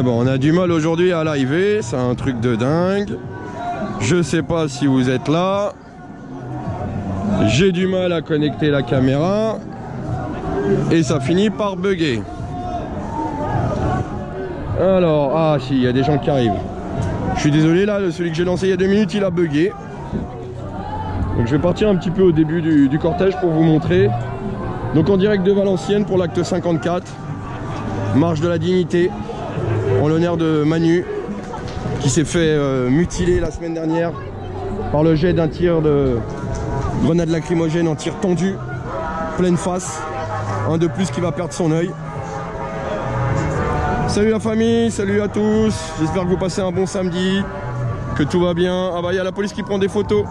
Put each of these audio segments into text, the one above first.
bon, on a du mal aujourd'hui à liver, c'est un truc de dingue. Je sais pas si vous êtes là. J'ai du mal à connecter la caméra. Et ça finit par bugger. Alors, ah si, il y a des gens qui arrivent. Je suis désolé là, celui que j'ai lancé il y a 2 minutes, il a bugué. Donc je vais partir un petit peu au début du cortège pour vous montrer. Donc en direct de Valenciennes pour l'acte 54. Marche de la dignité. En l'honneur de Manu, qui s'est fait mutiler la semaine dernière par le jet d'un tir de grenade lacrymogène en tir tendu, pleine face. Un de plus qui va perdre son œil. Salut la famille, salut à tous. J'espère que vous passez un bon samedi, que tout va bien. Ah bah il y a la police qui prend des photos.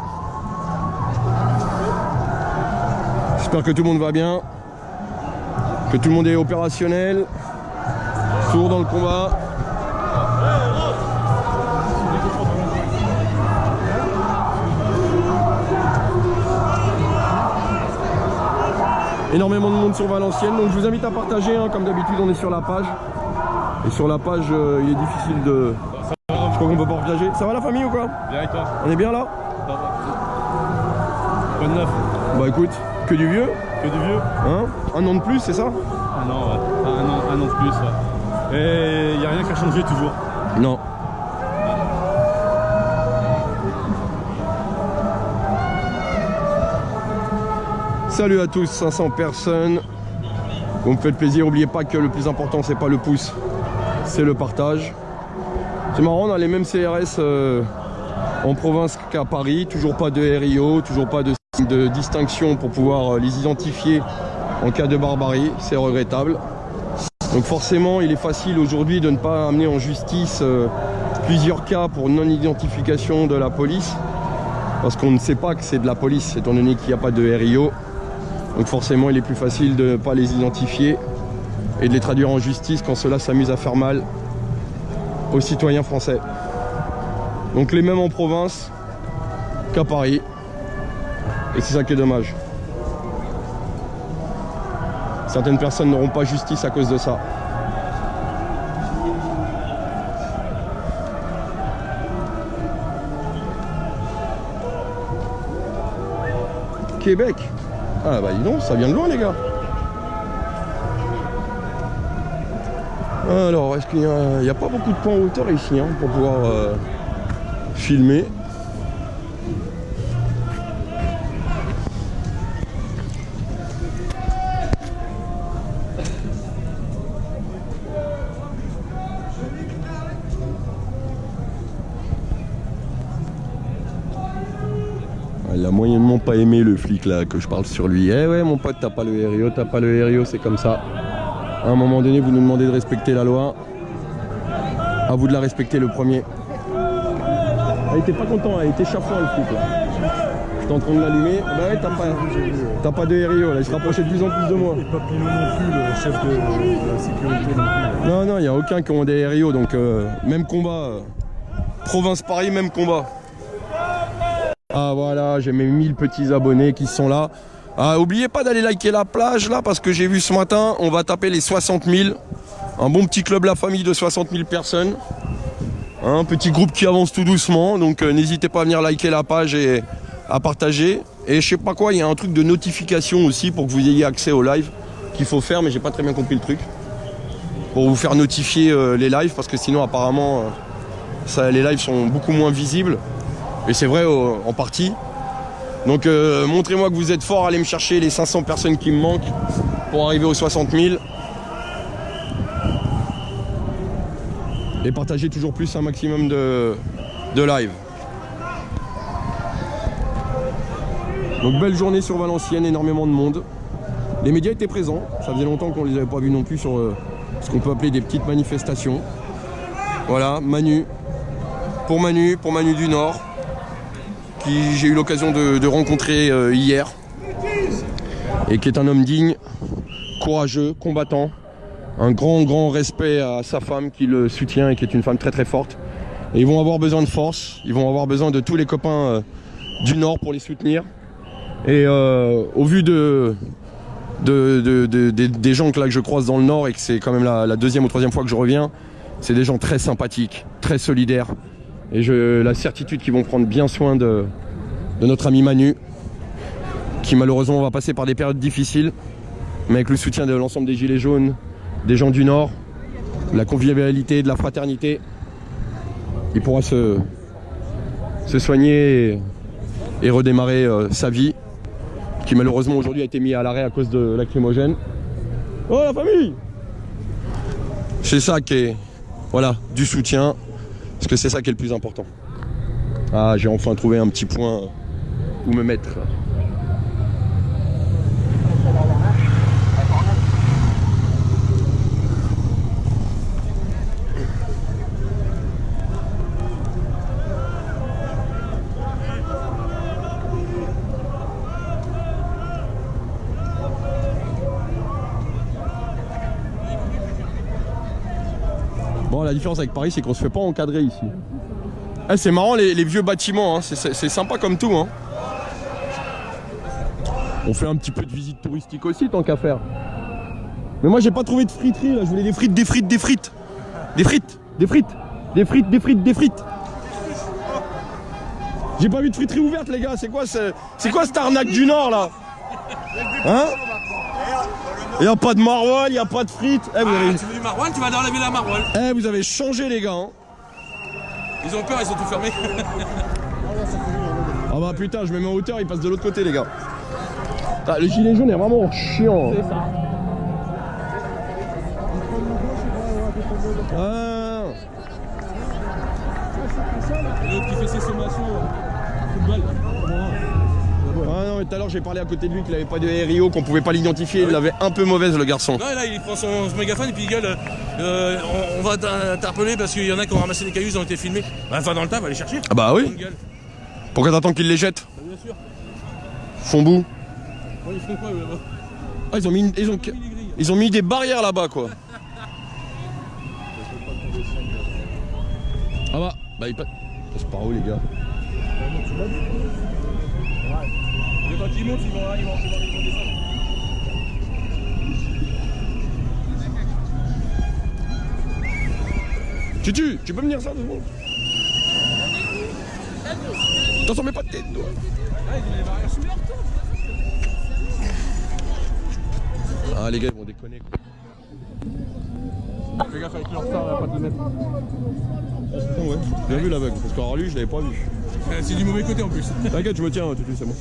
J'espère que tout le monde va bien, que tout le monde est opérationnel, toujours dans le combat. Énormément de monde sur Valenciennes, donc je vous invite à partager, hein, comme d'habitude on est sur la page. Et sur la page il est difficile de... Je crois qu'on peut pas partager. Ça va la famille ou quoi? Bien et toi? On est bien là? Bonne neuf. Bah écoute, que du vieux. Que du vieux. Hein? Un an de plus, c'est ça? Un an, ouais. Un an de plus, ouais. Et il n'y a rien qui a changé toujours. Non. Salut à tous, 500 personnes. Vous me faites plaisir, n'oubliez pas que le plus important c'est pas le pouce, c'est le partage. C'est marrant, on a les mêmes CRS en province qu'à Paris, toujours pas de RIO, toujours pas de distinction pour pouvoir les identifier en cas de barbarie, c'est regrettable. Donc forcément il est facile aujourd'hui de ne pas amener en justice plusieurs cas pour non-identification de la police, parce qu'on ne sait pas que c'est de la police étant donné qu'il n'y a pas de RIO. Donc forcément il est plus facile de ne pas les identifier et de les traduire en justice quand cela s'amuse à faire mal aux citoyens français. Donc les mêmes en province qu'à Paris. Et c'est ça qui est dommage. Certaines personnes n'auront pas justice à cause de ça. Québec. Ah bah dis donc, ça vient de loin les gars. Alors, est-ce qu'il n'y a pas beaucoup de points en hauteur ici hein, pour pouvoir filmer. Il a moyennement pas aimé le flic là que je parle sur lui. Eh ouais mon pote, t'as pas le RIO, c'est comme ça. À un moment donné vous nous demandez de respecter la loi. À vous de la respecter le premier. Ah, il était pas content, il était chafouin le flic là. J'étais en train de l'allumer. Bah ouais t'as pas de RIO là, il se rapprochait de plus en plus de moi. Et pas Pinot non plus, le chef de la sécurité non plus. Non, il n'y a aucun qui ont des RIO, donc même combat. Province Paris, même combat. Ah voilà, j'ai mes 1000 petits abonnés qui sont là. Ah, oubliez pas d'aller liker la plage là, parce que j'ai vu ce matin, on va taper les 60 000. Un bon petit club La Famille de 60 000 personnes. Un petit groupe qui avance tout doucement, donc n'hésitez pas à venir liker la page et à partager. Et je sais pas quoi, il y a un truc de notification aussi pour que vous ayez accès au live qu'il faut faire, mais j'ai pas très bien compris le truc. Pour vous faire notifier les lives, parce que sinon apparemment les lives sont beaucoup moins visibles. Et c'est vrai en partie. Donc montrez-moi que vous êtes fort, allez me chercher les 500 personnes qui me manquent pour arriver aux 60 000. Et partagez toujours plus un maximum de live. Donc belle journée sur Valenciennes, énormément de monde. Les médias étaient présents, ça faisait longtemps qu'on ne les avait pas vus non plus sur ce qu'on peut appeler des petites manifestations. Voilà, Manu. Pour Manu du Nord, qui j'ai eu l'occasion de rencontrer hier, et qui est un homme digne, courageux, combattant, un grand respect à sa femme qui le soutient et qui est une femme très forte. Et ils vont avoir besoin de force, ils vont avoir besoin de tous les copains du Nord pour les soutenir. Et au vu des gens que je croise dans le Nord, et que c'est quand même la deuxième ou troisième fois que je reviens, C'est des gens très sympathiques, très solidaires. Et j'ai la certitude qu'ils vont prendre bien soin de notre ami Manu, qui malheureusement va passer par des périodes difficiles. Mais avec le soutien de l'ensemble des Gilets jaunes, des gens du Nord, de la convivialité, de la fraternité, il pourra se soigner et redémarrer sa vie, qui malheureusement aujourd'hui a été mis à l'arrêt à cause de lacrymogène. Oh la famille! C'est ça qui est, voilà, du soutien, parce que c'est ça qui est le plus important. Ah, j'ai enfin trouvé un petit point où me mettre. Bon, la différence avec Paris, c'est qu'on se fait pas encadrer ici. Ah, c'est marrant les vieux bâtiments, hein. C'est sympa comme tout. Hein. On fait un petit peu de visite touristique aussi, tant qu'à faire. Mais moi, j'ai pas trouvé de friterie là. Je voulais des frites, des frites, des frites. Des frites, des frites, des frites, des frites, des frites. J'ai pas vu de friterie ouverte, les gars. C'est quoi cette arnaque du Nord là? Hein? Il n'y a pas de maroilles, il n'y a pas de frites. Tu veux du maroilles, tu vas dans la villa maroilles. Vous avez changé les gars. Hein. Ils ont peur, ils ont tout fermé. Ah bah putain, je me mets en hauteur, il passe de l'autre côté les gars. Ah, le gilet jaune est vraiment chiant. C'est ça. Ah. L'autre qui fait ses sommations, football. Ah non, mais tout à l'heure j'ai parlé à côté de lui qu'il avait pas de RIO, qu'on pouvait pas l'identifier, il l'avait un peu mauvaise le garçon. Non, là il prend son mégaphone et puis il gueule on va t'interpeller parce qu'il y en a qui ont ramassé des cailloux, ils ont été filmés. Bah, va dans le tas, va les chercher. Ah bah oui. Pourquoi t'attends qu'ils les jettent? Bah, bien sûr. Font bout. Ouais, ils font quoi là-bas? Ah ils ont mis des barrières là-bas quoi. Ah bah il passe. C'est par où les gars? Mais quand ils montent, ils vont descendre. Tu peux me dire ça 2 secondes? Attention, mets pas de tête, toi. Ah, les gars, ils vont déconner. Fais gaffe avec leur star, là, pas de mettre. Putain, ouais. Bien vu la vague, parce qu'en lui, je l'avais pas vu. C'est du mauvais côté en plus. T'inquiète, je me tiens, Tutu, c'est bon.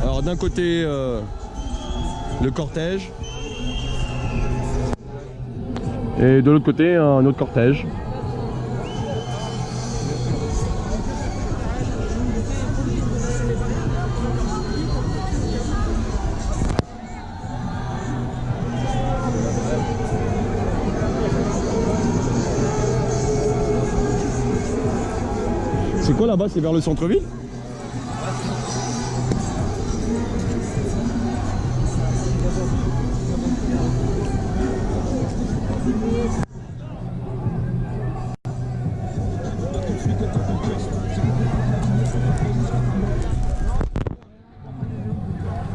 Alors d'un côté le cortège et de l'autre côté un autre cortège. C'est quoi là-bas? C'est vers le centre-ville?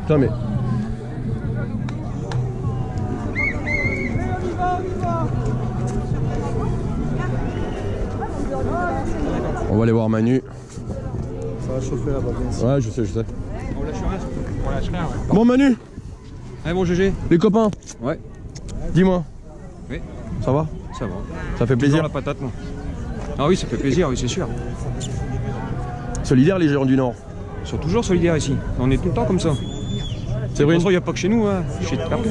Putain mais... On va aller voir Manu. Ça va chauffer là-bas, bien sûr. Ouais, je sais. On lâche rien, ouais. Bon Manu, Ah bon GG. les copains, Ouais. dis-moi. Oui. Ça va? Ça va. Ça fait plaisir? Toujours la patate, non? Ah oui, ça fait plaisir, oui, c'est sûr. Solidaires les gens du Nord. Ils sont toujours solidaires ici. On est tout le temps comme ça. C'est vrai. Il n'y a pas que chez nous, hein. Chez partout.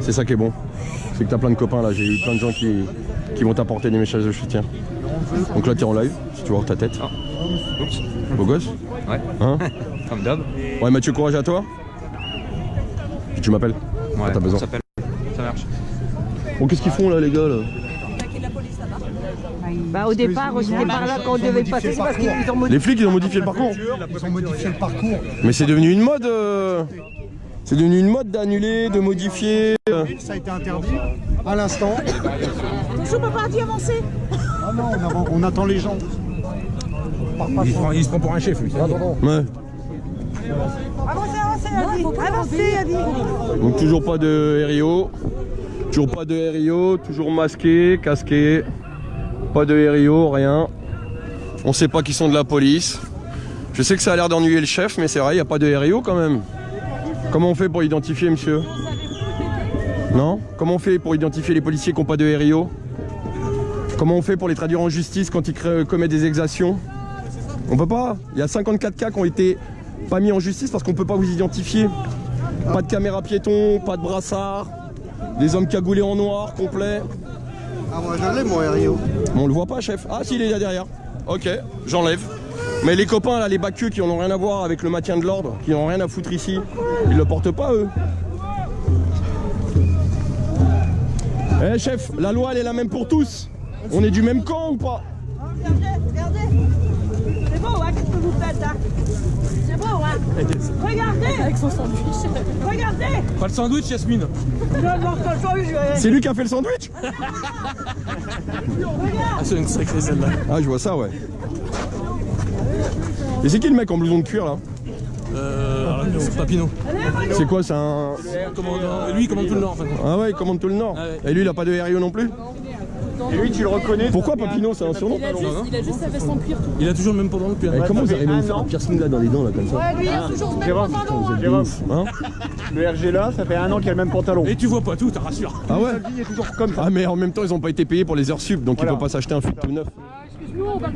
C'est ça qui est bon. C'est que t'as plein de copains là. J'ai eu plein de gens qui vont t'apporter des messages de soutien. Donc là t'es en live, si tu veux voir ta tête. Ah. Oups. Beau gosse. Ouais. Hein? Comme d'hab. Ouais Mathieu, courage à toi. Puis tu m'appelles. Ouais, t'as besoin. Ça s'appelle. Ça marche. Bon, qu'est-ce qu'ils font là les gars là? Bah, au départ, c'était par là qu'on devait passer, c'est parce qu'ils ont modifié. Les flics ils ont modifié le parcours. Ils ont modifié le parcours. Mais c'est devenu une mode. C'est devenu une mode d'annuler, de modifier. Ça a été interdit à l'instant. Je peux pas d'y avancer. Ah non, on attend les gens. Il se prend pour un chef, lui. Ouais. Avancez, Adi. Donc toujours pas de RIO. Toujours pas de RIO, toujours masqué, casqué. Pas de RIO, rien. On sait pas qui sont de la police. Je sais que ça a l'air d'ennuyer le chef, mais c'est vrai, il n'y a pas de RIO quand même. Comment on fait pour identifier, monsieur? Non? Comment on fait pour identifier les policiers qui n'ont pas de RIO? Comment on fait pour les traduire en justice quand ils commettent des exactions? On peut pas. Il y a 54 cas qui ont été pas mis en justice parce qu'on peut pas vous identifier. Pas de caméra piéton, pas de brassard, des hommes cagoulés en noir, complet. Ah, moi je l'ai, mon RIO. On le voit pas, chef. Ah si, il est là derrière. Ok, j'enlève. Mais les copains là, les baqueux qui n'ont rien à voir avec le maintien de l'ordre, qui n'ont rien à foutre ici, ils le portent pas eux. Eh chef, la loi elle est la même pour tous. On est du même camp ou pas? Regardez. C'est beau, hein, qu'est-ce que vous faites, hein? C'est beau, hein? Regardez. Avec son sandwich. Regardez. Pas le sandwich, Yasmine. C'est lui qui a fait le sandwich? Ah, c'est une sacrée celle-là. Ah, je vois ça, ouais. Et c'est qui le mec en blouson de cuir là? C'est Papineau. C'est quoi, c'est un... Lui, il commande tout le Nord, en fait. Ah ouais, il commande tout le Nord. Ah ouais. Et lui, il a pas de RIO non plus? Et lui, tu le reconnais? Pourquoi Papineau, c'est un surnom? Il a juste sa veste en cuir. Il a toujours le même pantalon que Et comment vous arrivez à me faire un piercing là dans les dents là comme ça? Ouais, lui, il a toujours le même Jérôme, pantalon, hein. Jérôme, hein? Le RG là, ça fait un an qu'il a le même pantalon. Et tu vois pas tout, t'as rassure. Ah ouais? Il est toujours comme ça. Ah mais en même temps ils ont pas été payés pour les heures sup, donc Voilà. ils peuvent pas s'acheter un fut tout neuf. Excuse-nous, on va le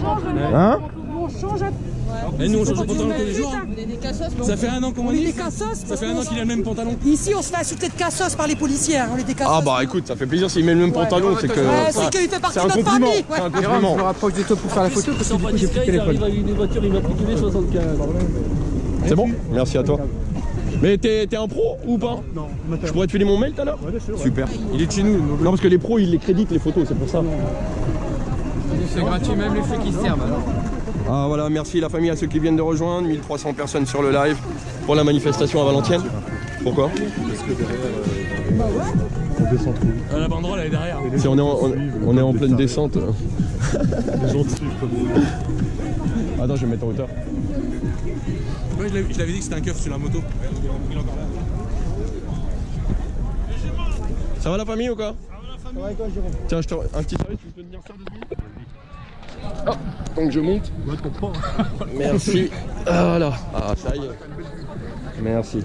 change. Hein? On change. Et nous, on change de pantalon tous les jours. On est des cassos. Ça fait un an qu'on m'a dit. Des cassos. Ça fait un an qu'il a le même pantalon. Ici, on se fait insulter de cassos par les policiers. Hein. On est des cassos. Ah bah écoute, ça fait plaisir s'il met le même pantalon, c'est que... Ouais, ça- c'est qu'il fait partie c'est de un notre compliment, famille. c'est un Ouais. compliment. Je me rapproche de toi pour faire la photo parce que du coup j'ai plus de téléphone. avec des voitures immatriculées 75. C'est bon? Merci à toi. Mais t'es un pro ou pas? Non, Je pourrais te filer mon mail tout à l'heure? Super. Il est de chez nous. Non parce que les pros ils les créditent les photos, c'est pour ça. C'est gratuit, même les flics qui se servent. Ah voilà, merci la famille à ceux qui viennent de rejoindre. 1300 personnes sur le live pour la manifestation à Valenciennes. Pourquoi? La banderole, elle est derrière. Si on est en pleine descente. Attends, je vais me mettre en hauteur. Moi, je l'avais dit que c'était un keuf sur la moto. Il est encore là. Ça va la famille ou quoi? Ça va et toi, Jérôme? Tiens, un petit service, tu peux tenir ça 2 minutes? Ah, donc je monte. Merci. Ah, voilà. Ah, ça y est. Merci.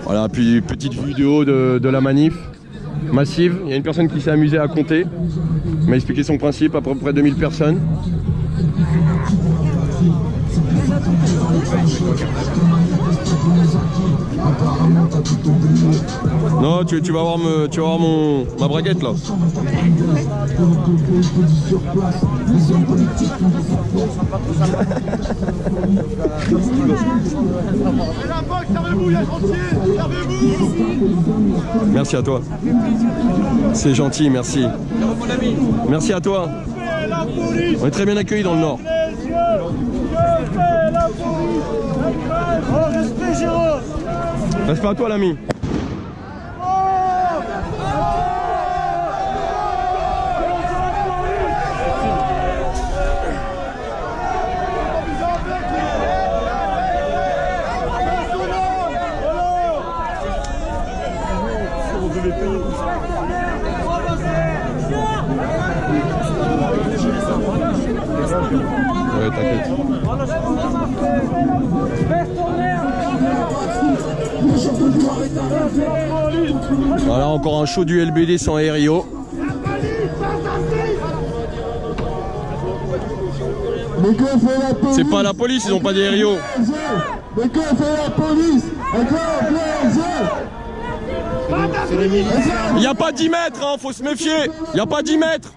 Voilà, puis petite vidéo de la manif massive. Il y a une personne qui s'est amusée à compter. Il m'a expliqué son principe, à peu près 2000 personnes. Non, tu vas voir, ma braguette là. Merci à toi. C'est gentil, merci. Merci à toi. On est très bien accueillis dans le Nord. Respect à toi l'ami. Ouais, t'inquiète. Voilà, encore un show du LBD sans RIO. C'est pas la police, ils ont pas des RIO. Mais que fait la police? Il n'y a pas 10 mètres, hein, faut se méfier. Il n'y a pas 10 mètres.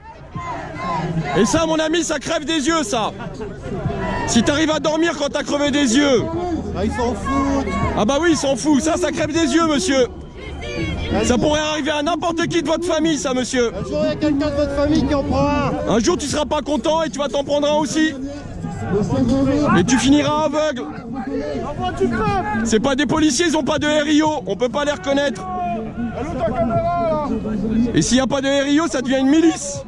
Et ça, mon ami, ça crève des yeux, ça. Si t'arrives à dormir quand t'as crevé des yeux. Ah, ils s'en foutent. Ah bah oui, ils s'en foutent. Ça crève des yeux, monsieur. Ça pourrait arriver à n'importe qui de votre famille, ça, monsieur. Un jour, il y a quelqu'un de votre famille qui en prend un. Un jour, tu seras pas content et tu vas t'en prendre un aussi. Mais tu finiras aveugle. C'est pas des policiers, ils ont pas de RIO, on peut pas les reconnaître. Et s'il n'y a pas de RIO, ça devient une milice.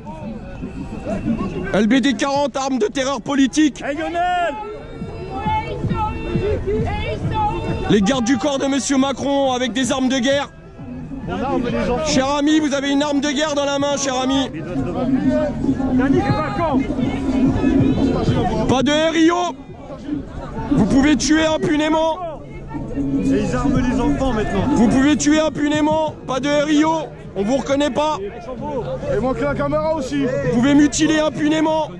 LBD 40, armes de terreur politique. Les gardes du corps de Monsieur Macron avec des armes de guerre. Cher ami, vous avez une arme de guerre dans la main, cher ami. Pas de RIO. Vous pouvez tuer impunément. Et ils arment les enfants maintenant. Vous pouvez tuer impunément. Pas de RIO. On vous reconnaît pas. Il manque la caméra aussi. Vous pouvez mutiler impunément.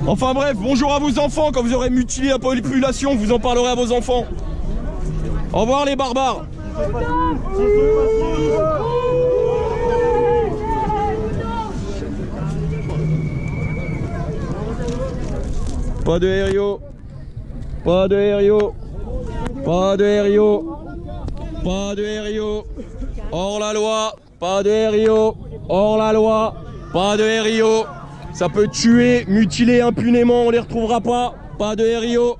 Enfin bref, bonjour à vos enfants. Quand vous aurez mutilé la population, vous en parlerez à vos enfants. Au revoir les barbares. Pas de RIO. Pas de RIO. Pas de RIO. Pas de RIO. Hors la loi. Pas de RIO. Hors la loi. Pas de RIO. Ça peut tuer, mutiler impunément, on les retrouvera pas. Pas de RIO.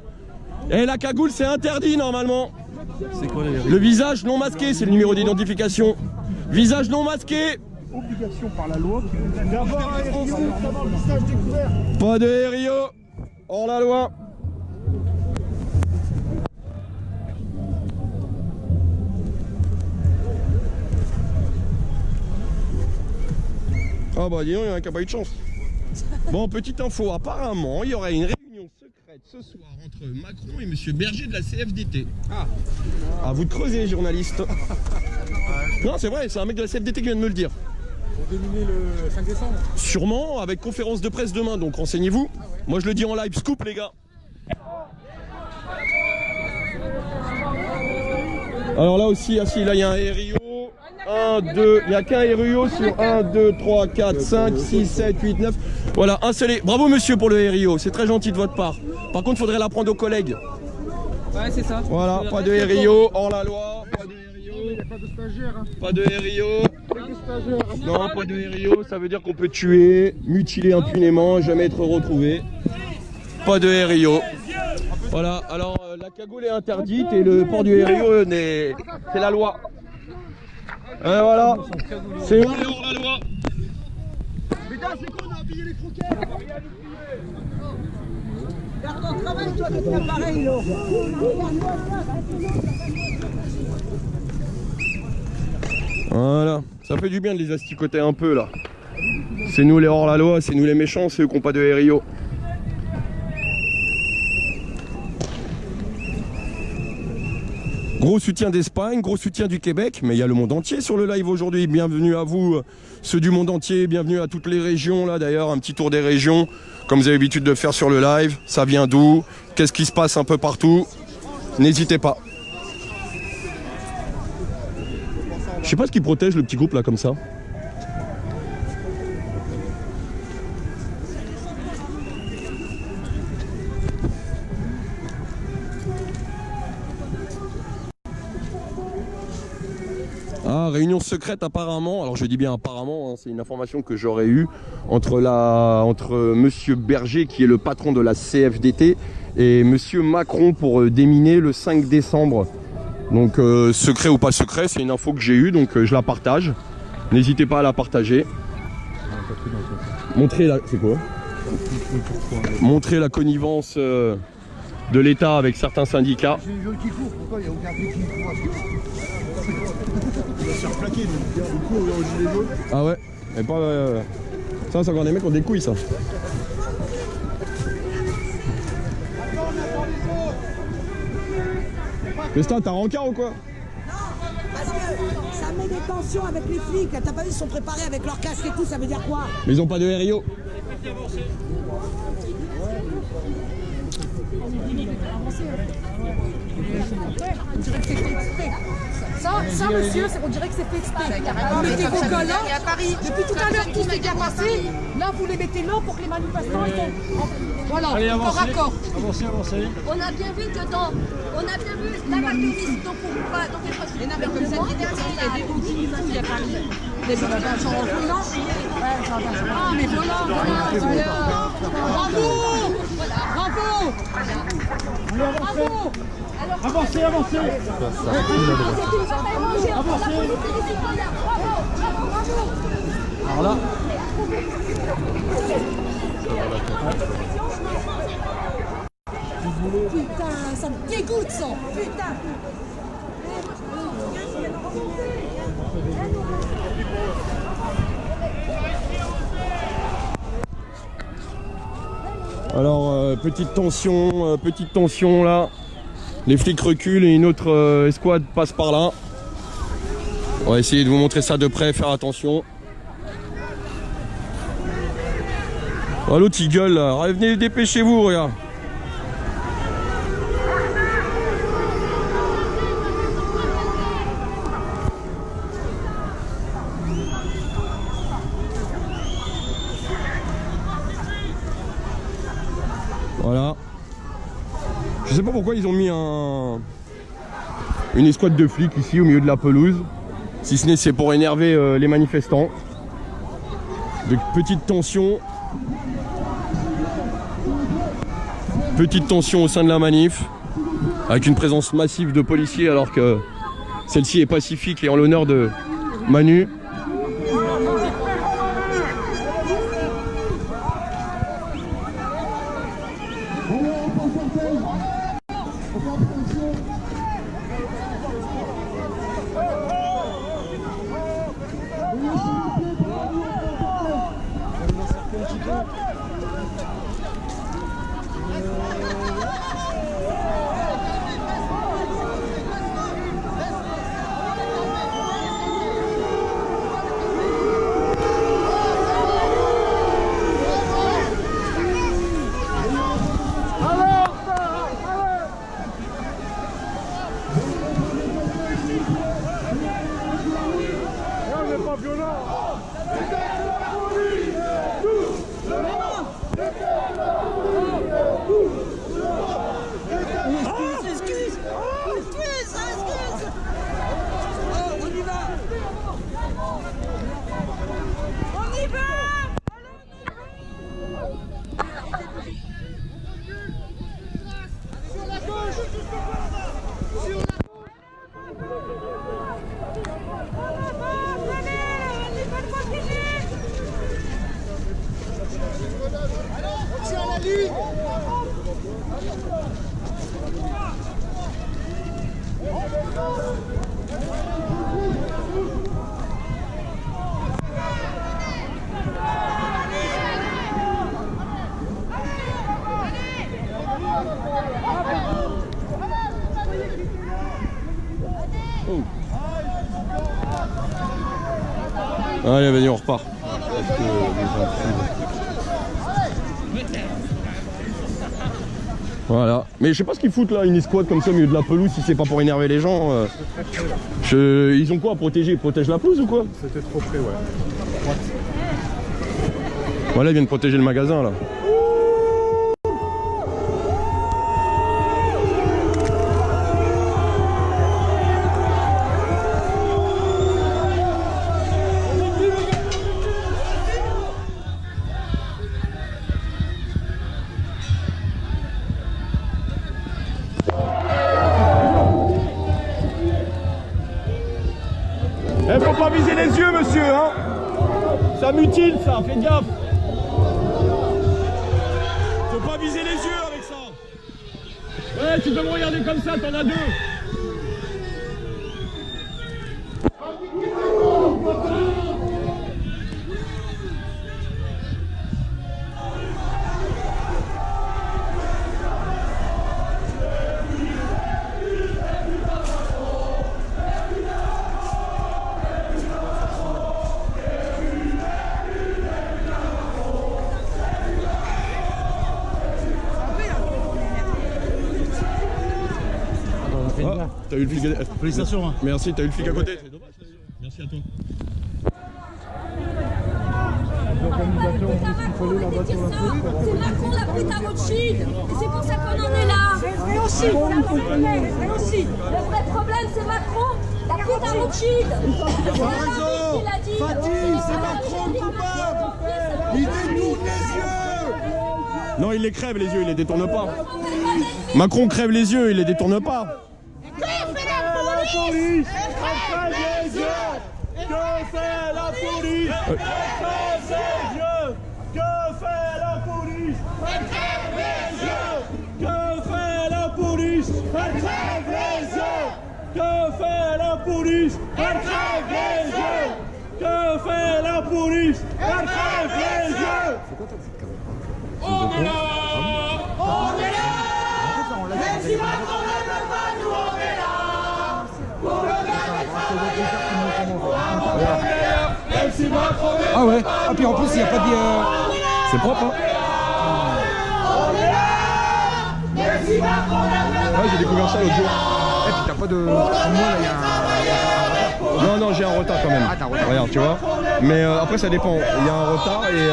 Et la cagoule, c'est interdit normalement. C'est quoi les Le visage non masqué, c'est le numéro d'identification. Visage non masqué. Obligation par la loi. D'avoir un RIO, d'avoir le visage découvert. Pas de RIO. Hors la loi. Ah bah dis donc, il y en a qui n'a pas eu de chance. Bon, petite info, apparemment, il y aurait une réunion secrète ce soir entre Macron et Monsieur Berger de la CFDT. Ah. À vous de creuser, journaliste. Non, c'est vrai, c'est un mec de la CFDT qui vient de me le dire. Pour dominer le 5 décembre. Sûrement, avec conférence de presse demain, donc renseignez-vous. Moi, je le dis en live, scoop, les gars. Alors là aussi, ah si, là, il y a un RIO. 1, 2, il n'y a qu'un RIO sur 1, 2, 3, 4, 5, 6, 7, 8, 9. Voilà, un seul. Bravo monsieur pour le RIO, c'est très gentil de votre part. Par contre, il faudrait l'apprendre aux collègues. Ouais, c'est ça. Voilà, pas de RIO, hors la loi, pas de RIO. Pas de stagiaire, hein. Pas de RIO. Pas de stagiaire. Non, pas de RIO, ça veut dire qu'on peut tuer, mutiler impunément, jamais être retrouvé. Pas de RIO. Voilà, alors la cagoule est interdite et le port du RIO c'est la loi. Et voilà, c'est eux hors la loi. Putain, c'est con, on a habillé les croquettes. Garde ton travail, toi, de faire pareil, là. Voilà, ça fait du bien de les asticoter un peu là. C'est nous les hors la loi, c'est nous les méchants, c'est eux qui n'ont pas de RIO. Gros soutien d'Espagne, gros soutien du Québec, mais il y a le monde entier sur le live aujourd'hui. Bienvenue à vous, ceux du monde entier, bienvenue à toutes les régions là d'ailleurs, un petit tour des régions, comme vous avez l'habitude de faire sur le live. Ça vient d'où? Qu'est-ce qui se passe un peu partout? N'hésitez pas. Je sais pas ce qui protège le petit groupe là comme ça. Ah, réunion secrète apparemment, alors je dis bien apparemment, hein, c'est une information que j'aurais eue entre monsieur Berger qui est le patron de la CFDT et monsieur Macron pour déminer le 5 décembre. Donc secret ou pas secret, c'est une info que j'ai eue, donc je la partage. N'hésitez pas à la partager. Montrer la... C'est quoi? Montrer la connivence de l'État avec certains syndicats. J'ai une qui court, pourquoi il n'y a aucun truc qui court? Il va se faire plaquer, il court, il a gilet jaune. Ah ouais, et pas... Ça, c'est encore des mecs qui ont des couilles, ça. Festin, t'as rencard ou quoi? Non, parce que ça met des tensions avec les flics. T'as pas vu, ils sont préparés avec leur casque et tout, ça veut dire quoi? Mais ils ont pas de RIO. Ça, monsieur, on dirait que c'est fait exprès. Vous mettez vos gars là, depuis tout à l'heure, tout s'est bien passé. Là, vous les mettez là pour que les manifestants, ils sont... Voilà, corps à corps. Avancez, avancez. On a bien vu que l'amateurisme, donc on ne peut pas... Donc, comme samedi dernier, il y a des routines, il y a pas... Des gens en non. Ah, mais voilà. Bravo. Avancez. Alors là. Putain, ça me dégoûte ça. Putain. Alors petite tension là. Les flics reculent et une autre escouade passe par là. On va essayer de vous montrer ça de près, faire attention. Oh, l'autre il gueule là. Venez, dépêchez-vous, regarde. Voilà. Je sais pas pourquoi ils ont mis une escouade de flics ici au milieu de la pelouse. Si ce n'est c'est pour énerver les manifestants. De petites tensions. Petite tension au sein de la manif. Avec une présence massive de policiers alors que celle-ci est pacifique et en l'honneur de Manu. Allez, vas-y, on repart. Voilà. Mais je sais pas ce qu'ils foutent là, une escouade comme ça au milieu de la pelouse, si c'est pas pour énerver les gens. Ils ont quoi à protéger? Ils protègent la pelouse ou quoi? C'était trop près, ouais. Voilà, ils viennent protéger le magasin là. Eh, faut pas viser les yeux, monsieur, hein. Ça mutile, ça, faites gaffe. Faut pas viser les yeux avec ça. Ouais, tu peux me regarder comme ça, t'en as deux. T'as eu le flic à... Félicitations. Hein. Merci, t'as eu le flic à côté. C'est dommage. Merci à toi. C'est Macron la pute à Rothschild. Et c'est pour ça qu'on en est là. Et aussi. Le vrai problème, c'est Macron La faute à Rothschild. T'as raison. Fatih, c'est Macron le coupable. Il détourne les yeux. Non, il les crève les yeux, il les détourne pas. Macron crève les yeux, il les détourne pas. Que fait la police? Elle crève les yeux. Que fait la police? Elle crève les yeux. Que fait la police? Elle crève les yeux. Que fait la police? Elle crève les yeux. Que fait la police? Elle crève les yeux. Que fait la police? Elle crève les yeux. On est là. Même si Macron ne veut pas, nous on est là. Pour le bien des travailleurs. Ah ouais. Ah puis en plus il n'y a pas de... C'est propre, hein? Ouais, j'ai découvert ça l'autre jour. Et puis t'as pas de... Moi là il y a un... Non, j'ai un retard quand même. Ah, t'as un retard. Regarde, tu vois. Mais après, ça dépend. Il y a un retard et...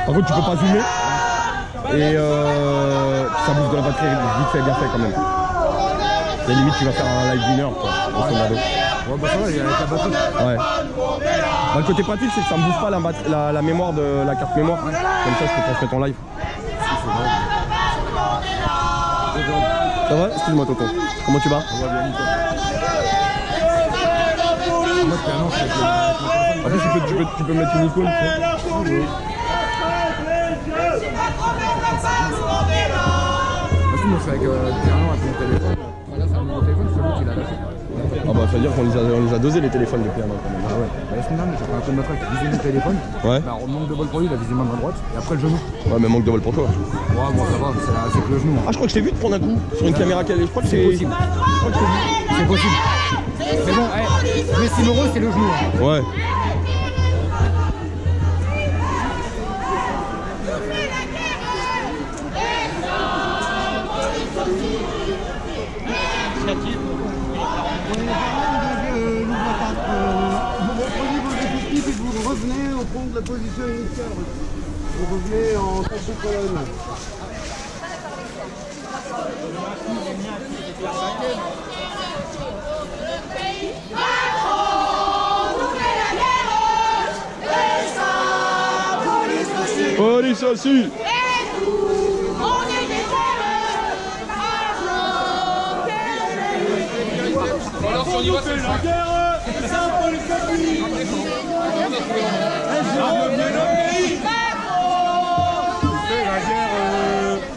Par contre, tu peux pas zoomer. Et ça bouffe de la batterie vite fait, bien fait quand même. La limite, tu vas faire un live d'une heure, quoi. Grosso modo. Ouais bah ça va, il y a avec la batterie. Ouais. Bah, le côté pratique, c'est que ça me bouffe pas la mémoire de la carte mémoire. Comme ça, je peux transmettre en live. Ça va? Excuse-moi, Tonton. Comment tu vas? Après, tu peux mettre une icône. Moi c'est avec Pierre avec mon téléphone. Voilà, c'est mon téléphone, c'est l'autre qui l'a lâché. Ah bah ça veut dire qu'on les a dosés les téléphones depuis un an quand même. Ah ouais. Bah, la semaine dernière, j'ai fait un coup de matraque, j'ai visé mon téléphone. Ouais. Bah, on manque de bol pour lui, il a visé ma main droite. Et après le genou. Ouais mais manque de vol pour toi. Ouais, bon ça va, c'est que le genou. Ah je crois que je t'ai vu te prendre un coup sur une caméra calée. Je crois que c'est possible. C'est possible. Mais bon, mais 6 euros, c'est le genou. Hein. Ouais. Vous reprenez vos effectifs et vous revenez au fond de la position initiale. Vous revenez en tête de colonne. Police aussi. Alors si on y va, c'est La guerre, c'est ça pour les catholiques. La guerre,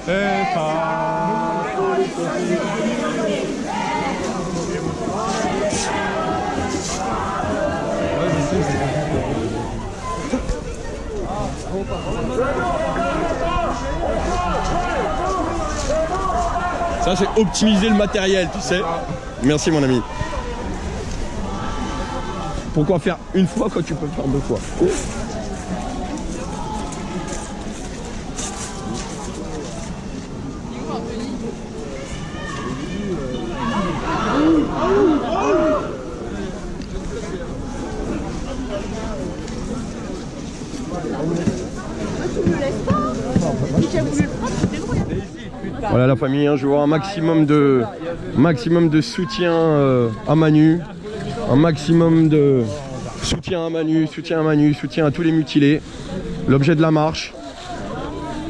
c'est ça. Ça c'est optimiser le matériel, tu sais. Merci mon ami. Pourquoi faire une fois quand tu peux faire deux fois? Voilà la famille, hein, je vois un maximum de soutien à Manu, un maximum de soutien à Manu, soutien à tous les mutilés. L'objet de la marche,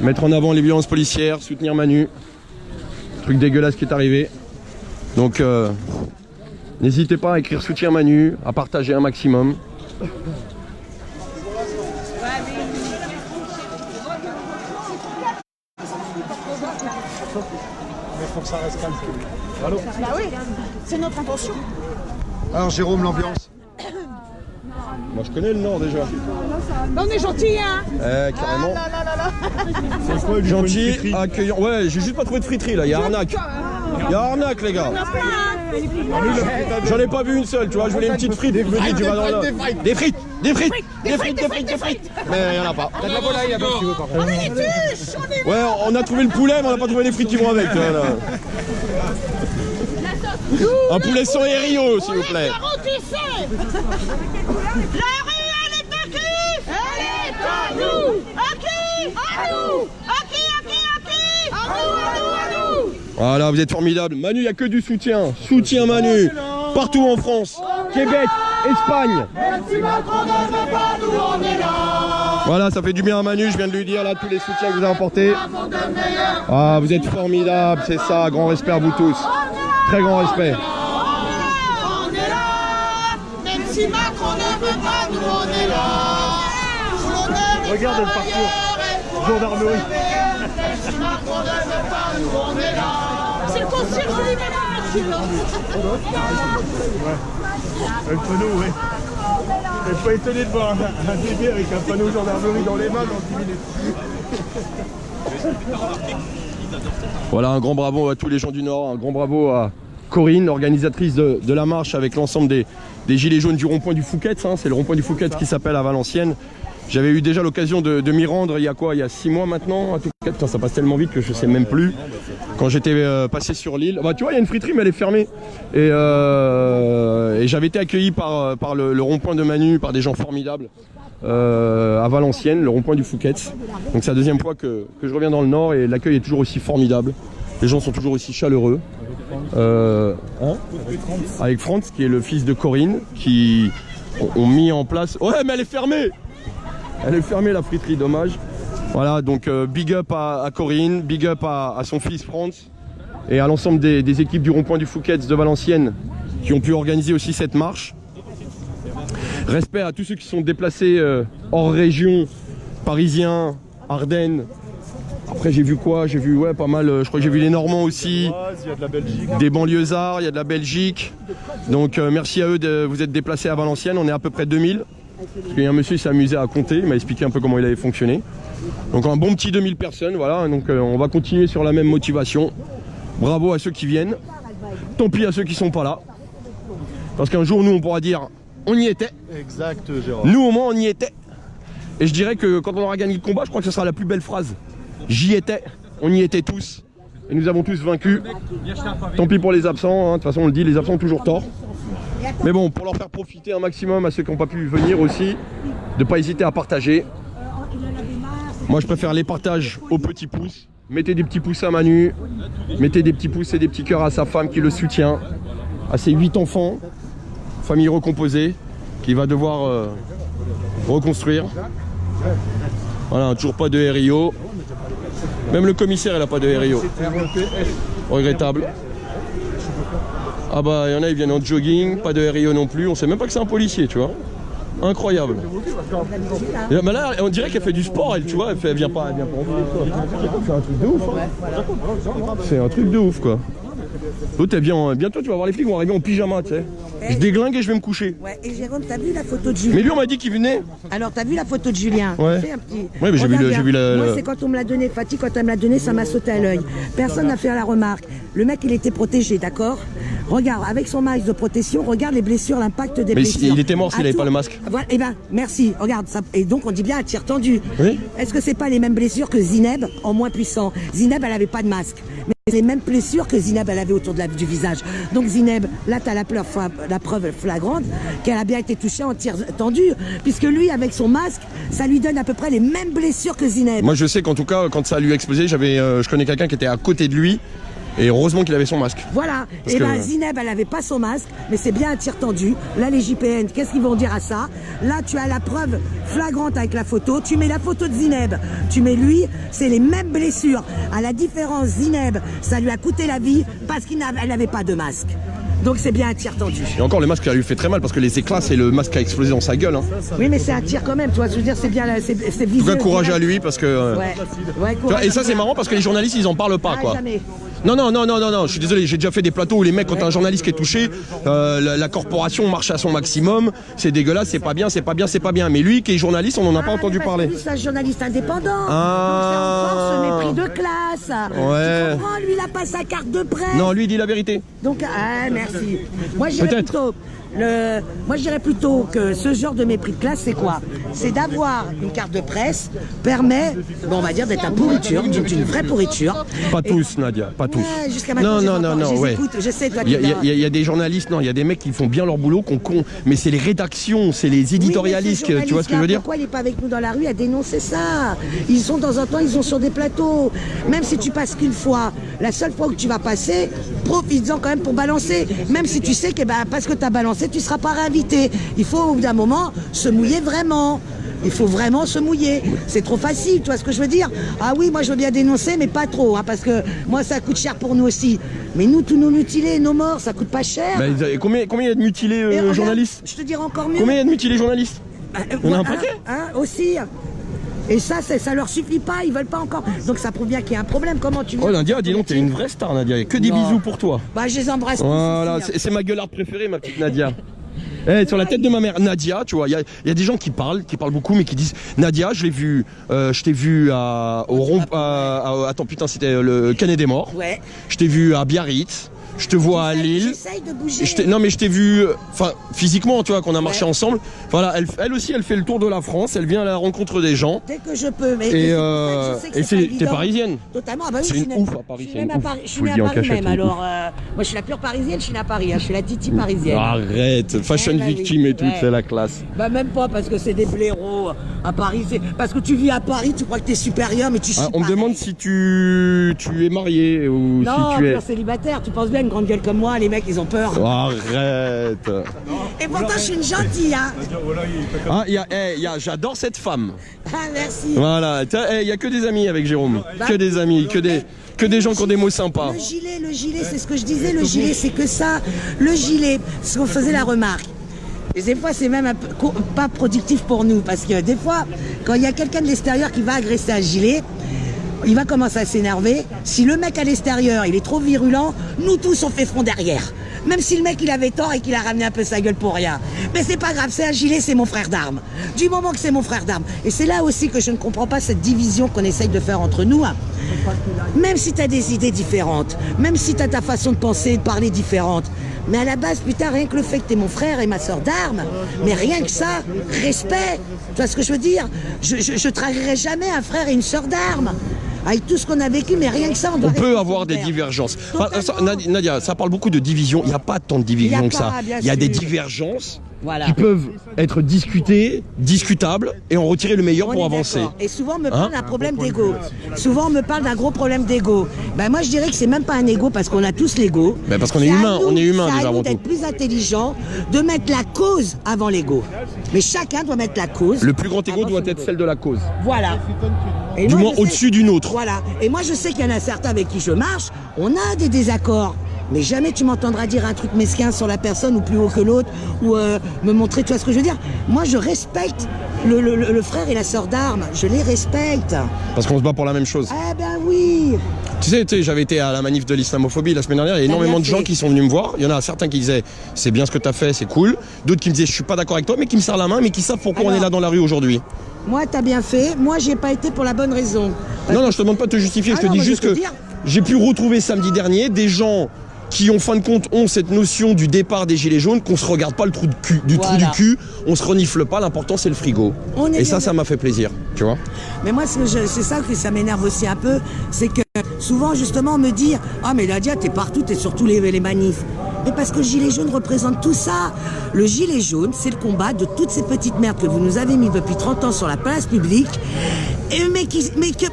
mettre en avant les violences policières, soutenir Manu. Truc dégueulasse qui est arrivé. Donc n'hésitez pas à écrire soutien Manu, à partager un maximum. Mais faut que ça reste calme. Allô? Bah oui, c'est notre intention. Alors Jérôme, l'ambiance? Moi je connais le Nord déjà. On est gentils, hein? Carrément. C'est quoi, lui, Gentil, une friterie? accueillant. Ouais, j'ai juste pas trouvé de friterie là, il y a arnaque. Il y a arnaque les gars. J'en ai pas vu une seule, tu vois, je voulais une petite frite. Je me dis, tu vas dans le... Des frites. Mais il y en a pas. T'as de la volaille là-bas si tu veux par contre. Ouais, on a trouvé le poulet, mais on a pas trouvé les frites qui vont avec. Tu vois, là. Un poulet sans Rio, s'il vous plaît. La rue, elle est à qui? Elle est à nous! À qui? À nous! À qui? À nous! Voilà, vous êtes formidables. Manu, il n'y a que du soutien. Soutien Manu. partout en France, Québec, Espagne. Voilà, ça fait du bien à Manu, je viens de lui dire là tous les soutiens que vous avez apportés. Ah, vous êtes formidables, c'est ça, grand respect à vous tous. Très grand respect. On est là, même si Macron ne veut pas, nous on est là. Regarde le parcours, gendarmerie. Même si Macron ne veut pas, nous on est là. C'est le concierge de l'immédiat. Un panneau, ouais. Je suis pas étonné de voir un bébé avec un panneau gendarmerie dans les mains dans 10 minutes. Voilà, un grand bravo à tous les gens du Nord, un grand bravo à Corinne, organisatrice de la marche avec l'ensemble des gilets jaunes du rond-point du Fouquet. Hein, c'est le rond-point du Fouquet qui s'appelle à Valenciennes. J'avais eu déjà l'occasion de m'y rendre il y a quoi? Il y a 6 mois maintenant à Fouquet. Putain, ça passe tellement vite que je sais même plus. Quand j'étais passé sur l'île, bah tu vois, il y a une friterie mais elle est fermée. Et j'avais été accueilli par le rond-point de Manu, par des gens formidables. À Valenciennes, le rond-point du Fouquet. Donc c'est la deuxième fois que je reviens dans le Nord et l'accueil est toujours aussi formidable. Les gens sont toujours aussi chaleureux. Avec Franz, qui est le fils de Corinne, qui ont mis en place... Ouais, mais elle est fermée! Elle est fermée, la friterie, dommage. Voilà, donc big up à Corinne, big up à son fils Franz et à l'ensemble des équipes du rond-point du Fouquet de Valenciennes qui ont pu organiser aussi cette marche. Respect à tous ceux qui sont déplacés hors région, parisiens, Ardennes. Après j'ai vu quoi? J'ai vu pas mal, je crois que j'ai vu les Normands aussi, des banlieusards, il y a de la Belgique. Donc merci à eux de vous être déplacés à Valenciennes, on est à peu près 2000. Parce qu'il y a un monsieur qui s'est amusé à compter, il m'a expliqué un peu comment il avait fonctionné. Donc un bon petit 2000 personnes, voilà, donc on va continuer sur la même motivation. Bravo à ceux qui viennent, tant pis à ceux qui sont pas là. Parce qu'un jour nous on pourra dire, on y était. Exact, Gérard. Nous au moins on y était. Et je dirais que quand on aura gagné le combat, je crois que ce sera la plus belle phrase. J'y étais, on y était tous. Et nous avons tous vaincu. Tant pis pour les absents, hein. De toute façon on le dit, les absents ont toujours tort. Mais bon, pour leur faire profiter un maximum à ceux qui n'ont pas pu venir aussi, de ne pas hésiter à partager. Moi je préfère les partages aux petits pouces. Mettez des petits pouces à Manu, mettez des petits pouces et des petits cœurs à sa femme qui le soutient, à ses 8 enfants, famille recomposée, qu'il va devoir reconstruire. Voilà, toujours pas de RIO. Même le commissaire il n'a pas de RIO. Regrettable. Ah bah il y en a, ils viennent en jogging, pas de RIO non plus, on sait même pas que c'est un policier, tu vois. Incroyable. Et bah là, on dirait qu'elle fait du sport, elle, tu vois, elle vient pas en ville, quoi. C'est un truc de ouf, hein. C'est un truc de ouf, quoi. L'autre, elle vient, bientôt tu vas voir les flics vont arriver en pyjama, tu sais. Je déglingue et je vais me coucher. Ouais, et Jérôme, t'as vu la photo de Julien? Mais lui, on m'a dit qu'il venait. Alors, t'as vu la photo de Julien? Ouais. Fais un petit... Ouais, mais j'ai vu la... Moi, c'est quand on me l'a donné, Fatih, quand elle me l'a donné, ça m'a sauté à l'œil. Personne n'a fait la remarque. Le mec, il était protégé, d'accord? Regarde, avec son masque de protection, regarde les blessures, l'impact des blessures. Mais il était mort s'il n'avait pas le masque. Voilà, eh ben, merci, regarde ça. Et donc, on dit bien à tir tendu. Oui. Est-ce que c'est pas les mêmes blessures que Zineb, en moins puissant? Zineb, elle avait pas de masque. Mais c'est les mêmes blessures que Zineb, elle avait autour du visage. Donc, Zineb, là, t'as la preuve flagrante qu'elle a bien été touchée en tir tendu. Puisque lui, avec son masque, ça lui donne à peu près les mêmes blessures que Zineb. Moi, je sais qu'en tout cas, quand ça lui a explosé, je connais quelqu'un qui était à côté de lui. Et heureusement qu'il avait son masque. Voilà. Et ben Zineb, elle avait pas son masque, mais c'est bien un tir tendu. Là, les JPN, qu'est-ce qu'ils vont dire à ça? Là, tu as la preuve flagrante avec la photo. Tu mets la photo de Zineb, tu mets lui, c'est les mêmes blessures. À la différence, Zineb, ça lui a coûté la vie parce qu'elle n'avait pas de masque. Donc c'est bien un tir tendu. Et encore, le masque, ça lui fait très mal parce que les éclats, c'est le masque qui a explosé dans sa gueule. Hein. Oui, mais c'est un tir quand même, tu vois. Je veux dire, c'est bien, c'est visé. En tout cas, courage à lui parce que. Ouais, courage. Et ça, c'est marrant parce que les journalistes, ils en parlent pas, quoi. Jamais. Non, je suis désolé, j'ai déjà fait des plateaux où les mecs, quand un journaliste qui est touché, la corporation marche à son maximum, c'est dégueulasse, c'est pas bien. Mais lui, qui est journaliste, on n'en a pas entendu parler. Lui, c'est un journaliste indépendant. Ah. Donc c'est encore ce mépris de classe. Ouais. Tu comprends, lui, il a pas sa carte de presse. Non, lui, il dit la vérité. Donc, merci. Moi, j'irais plutôt Moi, je dirais plutôt que ce genre de mépris de classe, c'est quoi? C'est d'avoir une carte de presse permet, bon, on va dire, d'être un pourriture, d'une vraie pourriture. Pas tous, Nadia, pas tous. Ouais, jusqu'à maintenant, non, ouais. Écoute, je sais, toi, Il y a des journalistes, non, il y a des mecs qui font bien leur boulot, mais c'est les rédactions, c'est les éditorialistes, oui, tu vois ce que je veux dire? Pourquoi il n'est pas avec nous dans la rue à dénoncer ça? Ils sont de temps en temps, ils sont sur des plateaux. Même si tu passes qu'une fois, la seule fois où tu vas passer, profites-en quand même pour balancer. Même si tu sais que parce que tu as balancé, tu ne seras pas réinvité. Il faut au bout d'un moment se mouiller vraiment. Il faut vraiment se mouiller. C'est trop facile, tu vois ce que je veux dire? Ah oui, moi je veux bien dénoncer, mais pas trop, hein, parce que moi ça coûte cher pour nous aussi. Mais nous, tous nos mutilés, nos morts, ça coûte pas cher. Bah, combien il y a de mutilés regarde, journalistes? Je te dirai encore mieux. Combien il y a de mutilés journalistes? On a un paquet aussi. Et ça leur suffit pas, ils veulent pas encore. Donc ça prouve bien qu'il y a un problème. Comment tu veux? Oh Nadia, dis donc, t'es une vraie star, Nadia. Que des bisous pour toi. Bah, je les embrasse. Voilà, c'est ma gueularde préférée, ma petite Nadia. Hey, sur la tête de ma mère, Nadia, tu vois, il y a des gens qui parlent beaucoup, mais qui disent Nadia, je t'ai vu attends, putain, c'était le Canet des Morts. Ouais. Je t'ai vu à Biarritz. Je te vois à Lille. J'essaye de bouger. Non mais je t'ai vu, enfin physiquement, tu vois, qu'on a marché ensemble. Voilà, elle aussi, elle fait le tour de la France. Elle vient à la rencontre des gens. Dès que je peux. Mais t'es parisienne. Totalement. Ah bah oui, c'est une ouf à Paris. Je suis née à Paris même. Alors, moi, je suis la pure parisienne. Je suis née à Paris. Hein, je suis la Titi parisienne. Arrête, fashion victime et tout, c'est la classe. Bah même pas parce que c'est des blaireaux à Paris. Parce que tu vis à Paris, tu crois que t'es supérieur, mais tu suis. On me demande si tu es marié ou si tu es. Non, célibataire. Tu penses bien, une grande gueule comme moi, les mecs, ils ont peur. Arrête. Et pourtant, je suis une gentille, hein. Ah, j'adore cette femme. Ah, merci. Voilà, il y a que des amis avec Jérôme. Que des amis, que des gens qui ont des mots sympas. Le gilet, c'est ce que je disais, le gilet, c'est que ça. Le gilet, ce qu'on faisait la remarque. Et des fois, c'est même un peu pas productif pour nous, parce que des fois, quand il y a quelqu'un de l'extérieur qui va agresser un gilet, il va commencer à s'énerver. Si le mec à l'extérieur, il est trop virulent, nous tous on fait front derrière. Même si le mec il avait tort et qu'il a ramené un peu sa gueule pour rien. Mais c'est pas grave, c'est un gilet, c'est mon frère d'armes. Du moment que c'est mon frère d'armes. Et c'est là aussi que je ne comprends pas cette division qu'on essaye de faire entre nous. Même si tu as des idées différentes, même si tu as ta façon de penser et de parler différente. Mais à la base, putain, rien que le fait que t'es mon frère et ma soeur d'armes, mais rien que ça, respect. Tu vois ce que je veux dire? Je trahirai jamais un frère et une soeur d'armes. Avec tout ce qu'on a vécu, mais rien que ça, on peut avoir des divergences. Nadia, ça parle beaucoup de division. Il n'y a pas tant de division que ça. Il y a des divergences qui peuvent être discutées, discutables, et en retirer le meilleur pour avancer. Et souvent, on me parle d'un problème d'ego. Souvent, on me parle d'un gros problème d'ego. Ben, moi, je dirais que c'est même pas un ego, parce qu'on a tous l'ego. Ben, parce qu'on est humain, on est humain déjà avant tout. C'est à nous d'être plus intelligent, de mettre la cause avant l'ego. Mais chacun doit mettre la cause. Le plus grand ego doit être celle de la cause. Voilà. Et du moins au-dessus d'une autre. Voilà. Et moi, je sais qu'il y en a certains avec qui je marche, on a des désaccords. Mais jamais tu m'entendras dire un truc mesquin sur la personne ou plus haut que l'autre, ou me montrer, tu vois ce que je veux dire? Moi, je respecte le frère et la sœur d'armes. Je les respecte. Parce qu'on se bat pour la même chose. Ah ben oui. Tu sais, j'avais été à la manif de l'islamophobie la semaine dernière, il y a énormément de gens qui sont venus me voir. Il y en a certains qui disaient c'est bien ce que tu as fait, c'est cool. D'autres qui me disaient je suis pas d'accord avec toi, mais qui me serrent la main, mais qui savent pourquoi on est là dans la rue aujourd'hui. Moi, t'as bien fait. Moi, j'ai pas été pour la bonne raison. Non, je te demande pas de te justifier. Je te dis juste que j'ai pu retrouver samedi dernier des gens qui, en fin de compte, ont cette notion du départ des gilets jaunes, qu'on se regarde pas le trou du cul, on se renifle pas, l'important c'est le frigo. Et ça m'a fait plaisir, tu vois. Mais moi, c'est ça que ça m'énerve aussi un peu, c'est que souvent, justement, on me dit « Ah, mais Nadia, t'es partout, t'es sur tous les manifs. » Mais parce que le gilet jaune représente tout ça. Le gilet jaune, c'est le combat de toutes ces petites merdes que vous nous avez mis depuis 30 ans sur la place publique.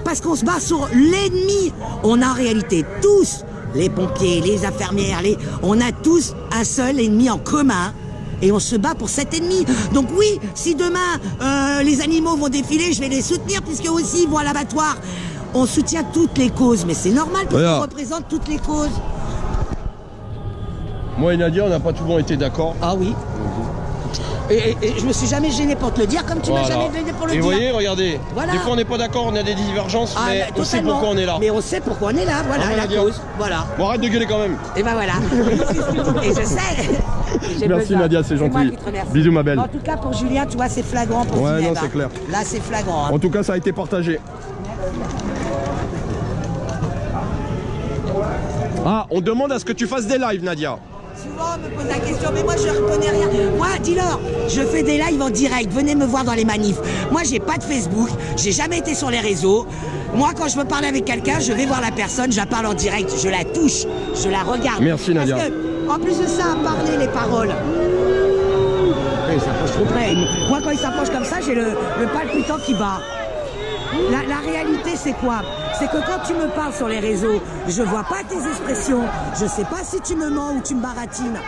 Parce qu'on se bat sur l'ennemi. On a en réalité tous, les pompiers, les infirmières, on a tous un seul ennemi en commun. Et on se bat pour cet ennemi. Donc oui, si demain les animaux vont défiler, je vais les soutenir puisque aussi ils vont à l'abattoir. On soutient toutes les causes, mais c'est normal parce qu'on représente toutes les causes. Moi et Nadia, on n'a pas souvent été d'accord. Ah oui. Et je me suis jamais gêné pour te le dire, comme tu m'as jamais gêné pour le dire. Et vous voyez, regardez, des fois on n'est pas d'accord, on a des divergences, mais on sait pourquoi on est là. Mais on sait pourquoi on est là, voilà, la cause. Voilà. Bon, arrête de gueuler quand même. Et ben voilà. Et je sais. Merci Nadia, c'est gentil. Bisous ma belle. En tout cas pour Julien, tu vois, c'est flagrant pour Ouais, non, c'est clair. Là, c'est flagrant. En tout cas, ça a été partagé. Ah, on demande à ce que tu fasses des lives, Nadia. Souvent, on me pose la question, mais moi, je ne reconnais rien. Moi, dis-leur, je fais des lives en direct. Venez me voir dans les manifs. Moi, j'ai pas de Facebook. J'ai jamais été sur les réseaux. Moi, quand je veux parler avec quelqu'un, je vais voir la personne, je la parle en direct, je la touche, je la regarde. Merci, Nadia. Parce que, en plus de ça, à parler les paroles. Il s'approche trop près. Moi, quand il s'approche comme ça, j'ai le palpitant qui bat. La réalité, c'est quoi? C'est que quand tu me parles sur les réseaux, je vois pas tes expressions. Je sais pas si tu me mens ou tu me baratines.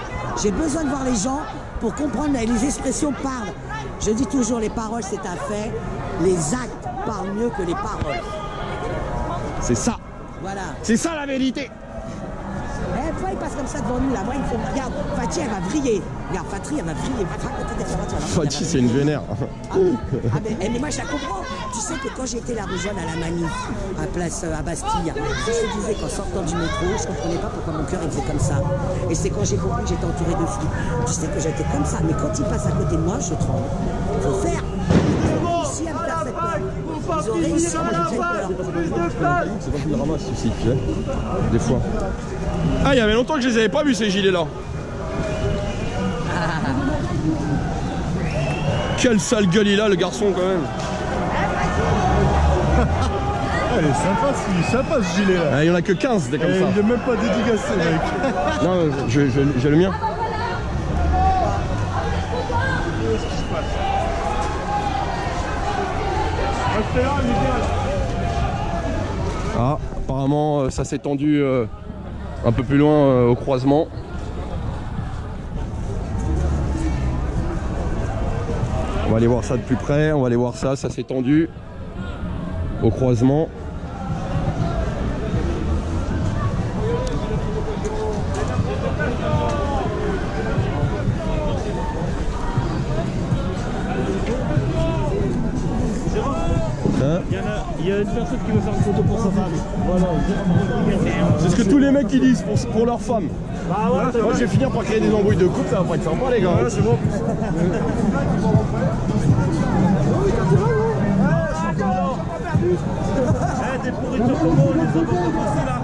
J'ai besoin de voir les gens pour comprendre. Les expressions parlent. Je dis toujours, les paroles, c'est un fait. Les actes parlent mieux que les paroles. C'est ça. Voilà. C'est ça la vérité. Eh, toi, il passe comme ça devant nous, là. Moi, il faut... Regarde, Fatih, elle va vriller. Regarde, Fatih, elle va vriller. Fatih, c'est une vénère. Mais moi, je la comprends. Tu sais que quand j'étais la Rougeonne à la manif, à place à Bastille, je te disais qu'en sortant du métro, je comprenais pas pourquoi mon cœur il faisait comme ça. Et c'est quand j'ai compris que j'étais entouré de flics. Tu sais que j'étais comme ça. Mais quand ils passent à côté de moi, je tremble. Il faut faire. Ils ont réussi à me faire cette peur. Ils ont réussi à me faire peur. C'est pas qu'ils ramassent ici, tu sais. Des fois. Ah, il y avait longtemps que je les avais pas vus ces gilets-là. Quelle sale gueule il a, le garçon, quand même. Elle est sympa ce gilet là. Ah, il y en a que 15 des comme ça. Il est même pas dédicacé, mec. Non, j'ai le mien. Qu'est-ce qui se passe? Restez là, Miguel. Ah, apparemment, ça s'est tendu un peu plus loin au croisement. On va aller voir ça de plus près, on va aller voir ça, ça s'est tendu au croisement. Hein? Il y a une personne qui veut faire une photo pour sa femme. Voilà. C'est ce que tous les mecs ils disent pour leur femme. Bah ouais, moi je vais finir par créer des embrouilles de couple, ça va pas être sympa les gars. Ouais, c'est bon. Des pourritures comme on les a pas passées là.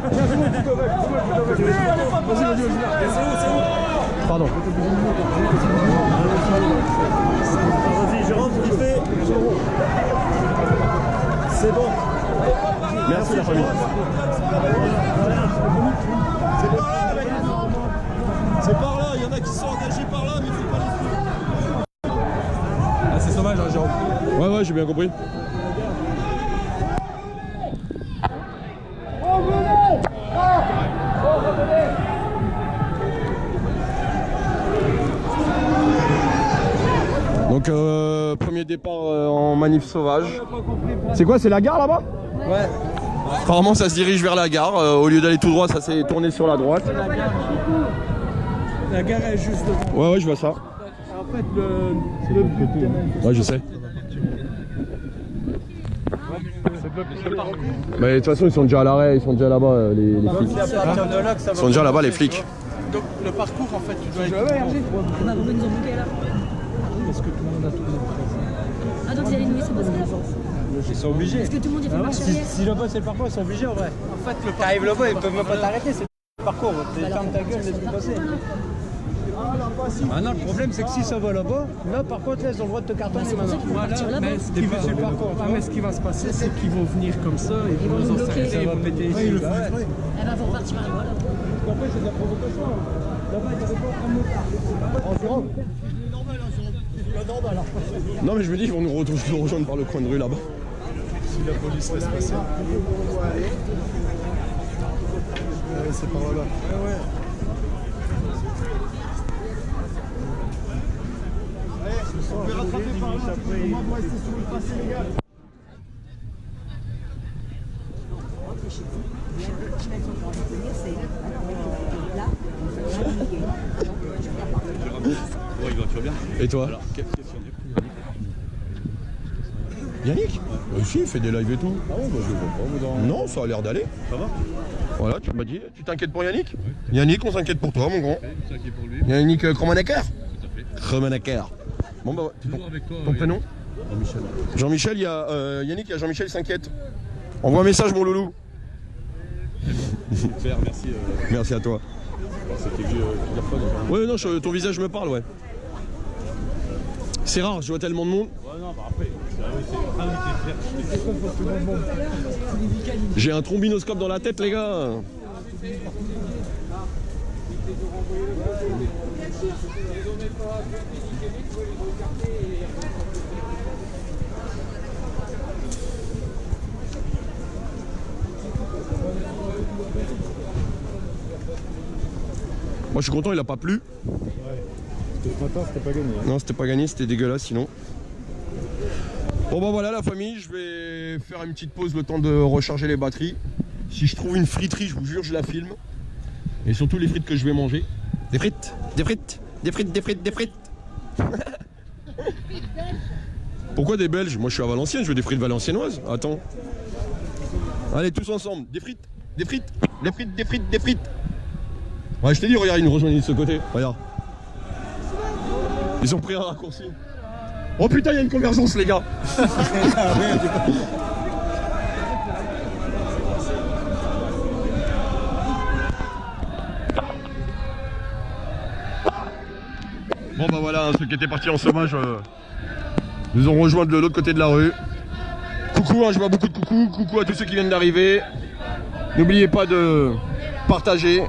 Pardon. Vas-y, je rentre vite fait. C'est bon. Merci la famille. C'est par là, il y en a qui sont engagés par là, mais il faut pas les suivre. Ah, c'est sauvage, hein, Jérôme. Ouais, j'ai bien compris. Donc premier départ en manif sauvage. C'est quoi, c'est la gare là-bas? Ouais. Apparemment ça se dirige vers la gare, au lieu d'aller tout droit ça s'est tourné sur la droite. La gare est juste devant. Ouais, je vois ça. En fait, le but... Ouais, je sais. Mais de toute façon ils sont déjà à l'arrêt, ils sont déjà là-bas les flics. Ils sont déjà là-bas les flics. Donc le parcours en fait, tu dois être... Parce que tout le monde a tout le monde. Ah donc il y a les nouilles, c'est parce que là. Ils sont obligés. Est-ce que tout le monde y fait marche arrière? Si là-bas c'est le parcours, ils sont obligés en vrai. En fait, le t'arrives là-bas, ils peuvent même pas t'arrêter, c'est le parcours. Ferme ta gueule, laisse-le passer. Ah non, le problème c'est que si ça va là-bas, là par contre, là, ils ont le droit de te cartonner maintenant. Voilà, mais ce qui va sur le parcours. Mais ce qui va se passer, c'est qu'ils vont venir comme ça, ils vont nous bloquer. Ça va péter ici. Eh ben faut repartir par là. Après, c'est de la provocation. Là-bas, il n'y avait pas un motard. En Jérôme. Non mais je me dis ils vont nous rejoindre par le coin de rue là-bas. Si la police laisse passer. C'est par là. Ouais. On peut rattraper par là. Moi, moi, c'est sur le passé, les gars. Ouais, tu vas bien? Et toi? Alors, quelle question? Yannick? Si, il fait des lives et tout. Ah bon, bah, je le vois pas. Non, ça a l'air d'aller. Ça va? Voilà, tu m'as dit, tu t'inquiètes pour Yannick? Yannick, on s'inquiète pour toi mon grand. C'est inquiet pour lui. Yannick Kromanecker? Tout à fait. Kromanecker. Bon bah, Toujours avec toi. ton prénom? Jean-Michel. Jean-Michel, il y a Yannick, il y a Jean-Michel s'inquiète. Envoie un message mon loulou. Super, merci. Merci à toi. C'était plusieurs fois déjà. Ouais, non, ton visage me parle, ouais. C'est rare, je vois tellement de monde. Ouais, non, bah après, J'ai un trombinoscope dans la tête, les gars. Moi je suis content, il a pas plu. Ouais. Ce matin, c'était pas gagné. Non, c'était pas gagné, c'était dégueulasse sinon. Bon bah voilà la famille, je vais faire une petite pause le temps de recharger les batteries. Si je trouve une friterie, je vous jure, je la filme. Et surtout les frites que je vais manger. Des frites, des frites, des frites, des frites, des frites. Pourquoi des Belges? Moi je suis à Valenciennes, je veux des frites valenciennoises. Attends. Allez tous ensemble, des frites, des frites, des frites, des frites, des frites. Ouais, je t'ai dit, regarde, ils nous rejoignent de ce côté. Regarde. Ils ont pris un raccourci. Oh putain, il y a une convergence, les gars. Bon bah voilà, ceux qui étaient partis en sauvage nous ont rejoint de l'autre côté de la rue. Coucou, hein, je vois beaucoup de coucou. Coucou à tous ceux qui viennent d'arriver. N'oubliez pas de partager.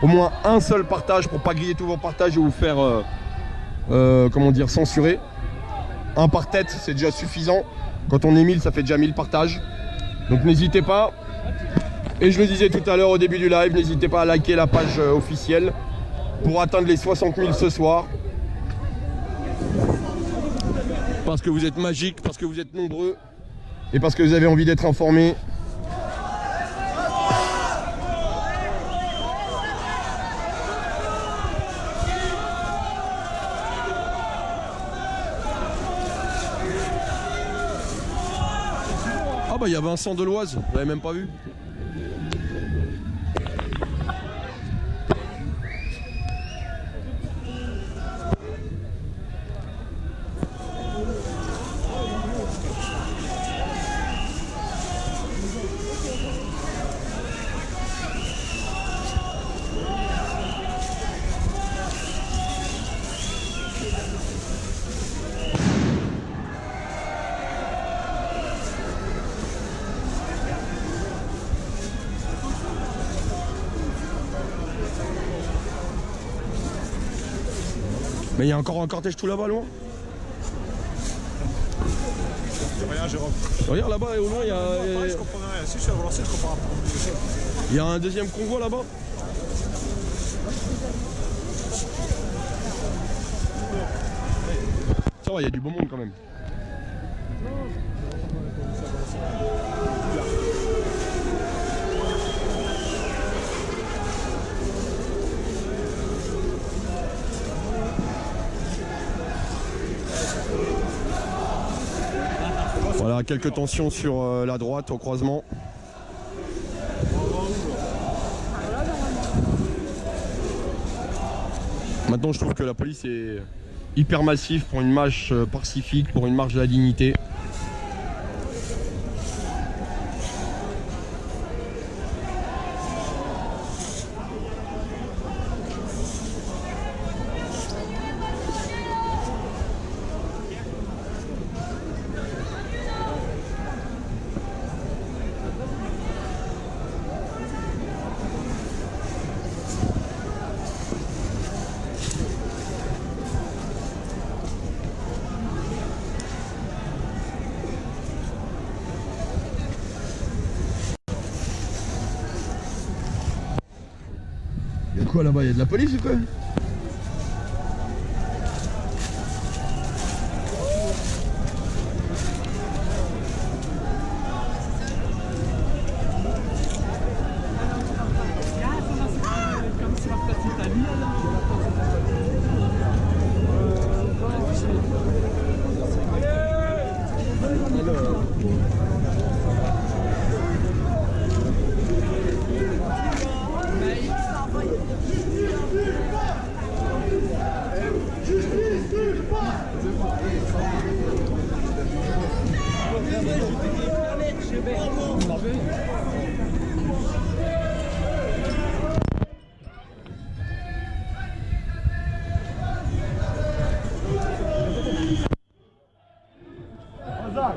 Au moins un seul partage pour pas griller tous vos partages et vous faire comment dire, censurer. Un par tête, c'est déjà suffisant. Quand on est 1000, ça fait déjà 1000 partages. Donc n'hésitez pas. Et je le disais tout à l'heure au début du live, n'hésitez pas à liker la page officielle pour atteindre les 60 000 ce soir. Parce que vous êtes magiques, parce que vous êtes nombreux et parce que vous avez envie d'être informés. Ah bah il y a Vincent Deloise, vous l'avez même pas vu. Mais il y a encore un cortège tout là-bas, loin. Rien, Jérôme. Regarde là-bas, au loin, il y a... Je comprends rien. Si je suis à Valenciennes, je comprends pas. Il y a un deuxième convoi là-bas. Ça va, il y a du beau monde quand même. Voilà, quelques tensions sur la droite au croisement. Maintenant, je trouve que la police est hyper massive pour une marche pacifique, pour une marche de la dignité. Quoi là-bas, il y a de la police ou quoi? Merci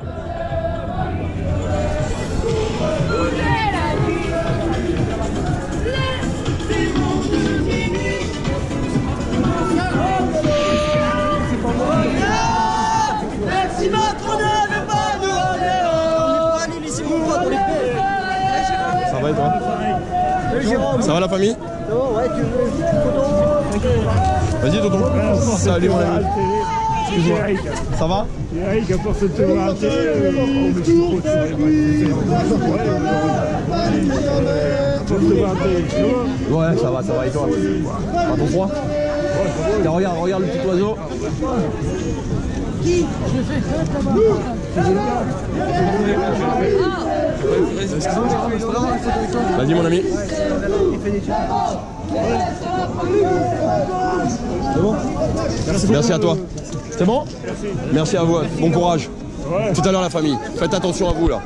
Macron de ne pas nous ramener. Ça va et toi? Ça va la famille? Vas-y tonton. Salut mon ami. Excuse-moi. Ça va? Eric a force de te voir à la télé. Ouais, ça va et toi? Pas ton froid? Tiens, regarde le petit oiseau. Vas-y mon ami. C'est bon? Merci à toi. C'est bon? Merci à vous. Bon courage. Tout à l'heure la famille. Faites attention à vous là.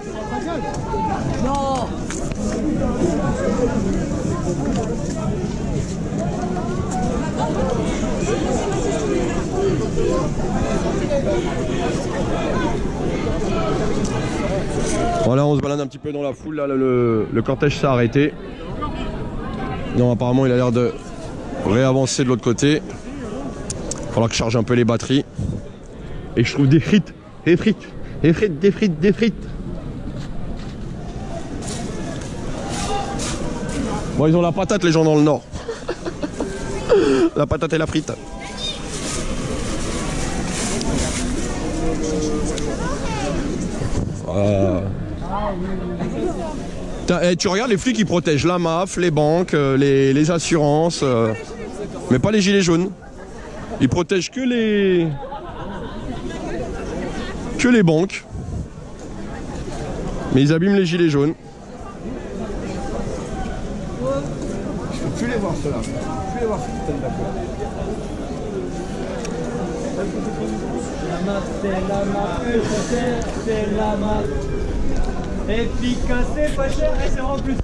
Voilà, on se balade un petit peu dans la foule, là, le cortège s'est arrêté. Non, apparemment il a l'air de réavancer de l'autre côté. Il va falloir que je charge un peu les batteries. Et je trouve des frites. Bon, ils ont la patate les gens dans le nord. La patate et la frite. Tu regardes les flics qui protègent la MAF, les banques, les assurances, mais pas les gilets jaunes. Ils protègent que les banques, mais ils abîment les gilets jaunes. Je peux plus les voir ceux-là. Je peux plus les voir ce système d'accord. C'est la MAF. Efficace, c'est pas cher et c'est en plus.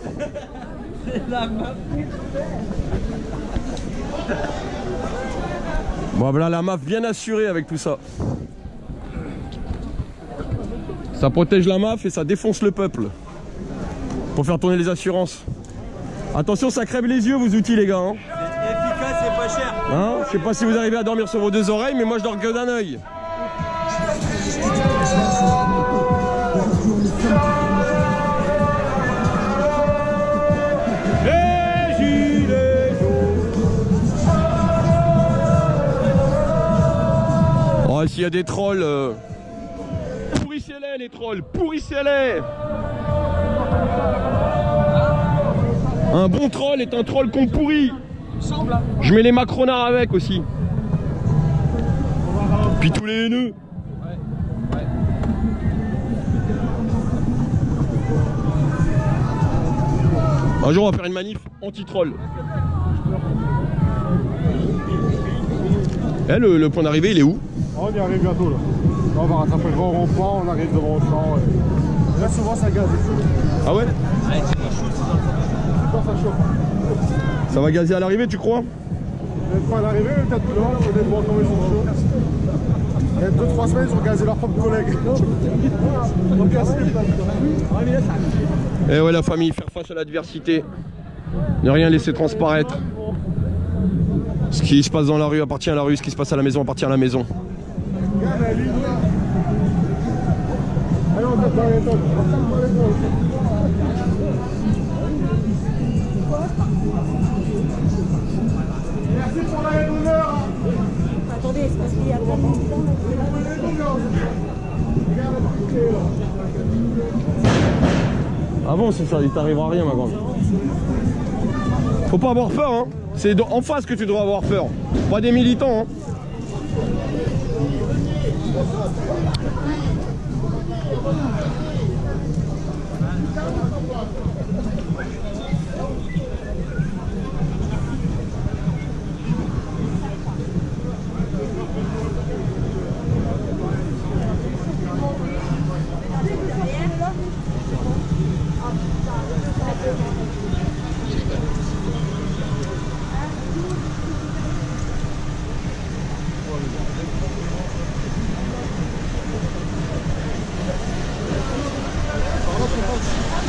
C'est la MAF. Bon voilà la MAF bien assurée avec tout ça. Ça protège la MAF et ça défonce le peuple. Pour faire tourner les assurances. Attention, ça crève les yeux vos outils les gars. Hein. C'est efficace, c'est pas cher. Hein, je sais pas si vous arrivez à dormir sur vos deux oreilles, mais moi je dors que d'un œil. Oh, s'il y a des trolls, pourrissez-les les trolls, pourrissez-les. Un bon troll est un troll qu'on pourrit. Je mets les macronards avec aussi. Puis tous les haineux. Un jour on va faire une manif anti-troll. Eh, le point d'arrivée il est où? On y arrive bientôt là. Là on va rattraper le grand rond-point, on arrive devant le champ. Là souvent ça gaze ici. Ah ouais? Quand ça chauffe. Ça va gazer à l'arrivée tu crois? Peut-être pas à l'arrivée, mais peut-être là, honnêtement quand ils sont chauds. Il y a 2-3 semaines ils ont gazé leurs propres collègues. Ils ont cassé les places. Eh ouais la famille, faire face à l'adversité. Ne rien laisser transparaître. Ce qui se passe dans la rue appartient à la rue, ce qui se passe à la maison appartient à la maison. Merci pour la d'honneur. Attendez, c'est parce qu'il y a plein de militants. Ah bon, c'est ça, il t'arrivera rien ma grande. Faut pas avoir peur hein. C'est en face que tu dois avoir peur. Pas des militants hein.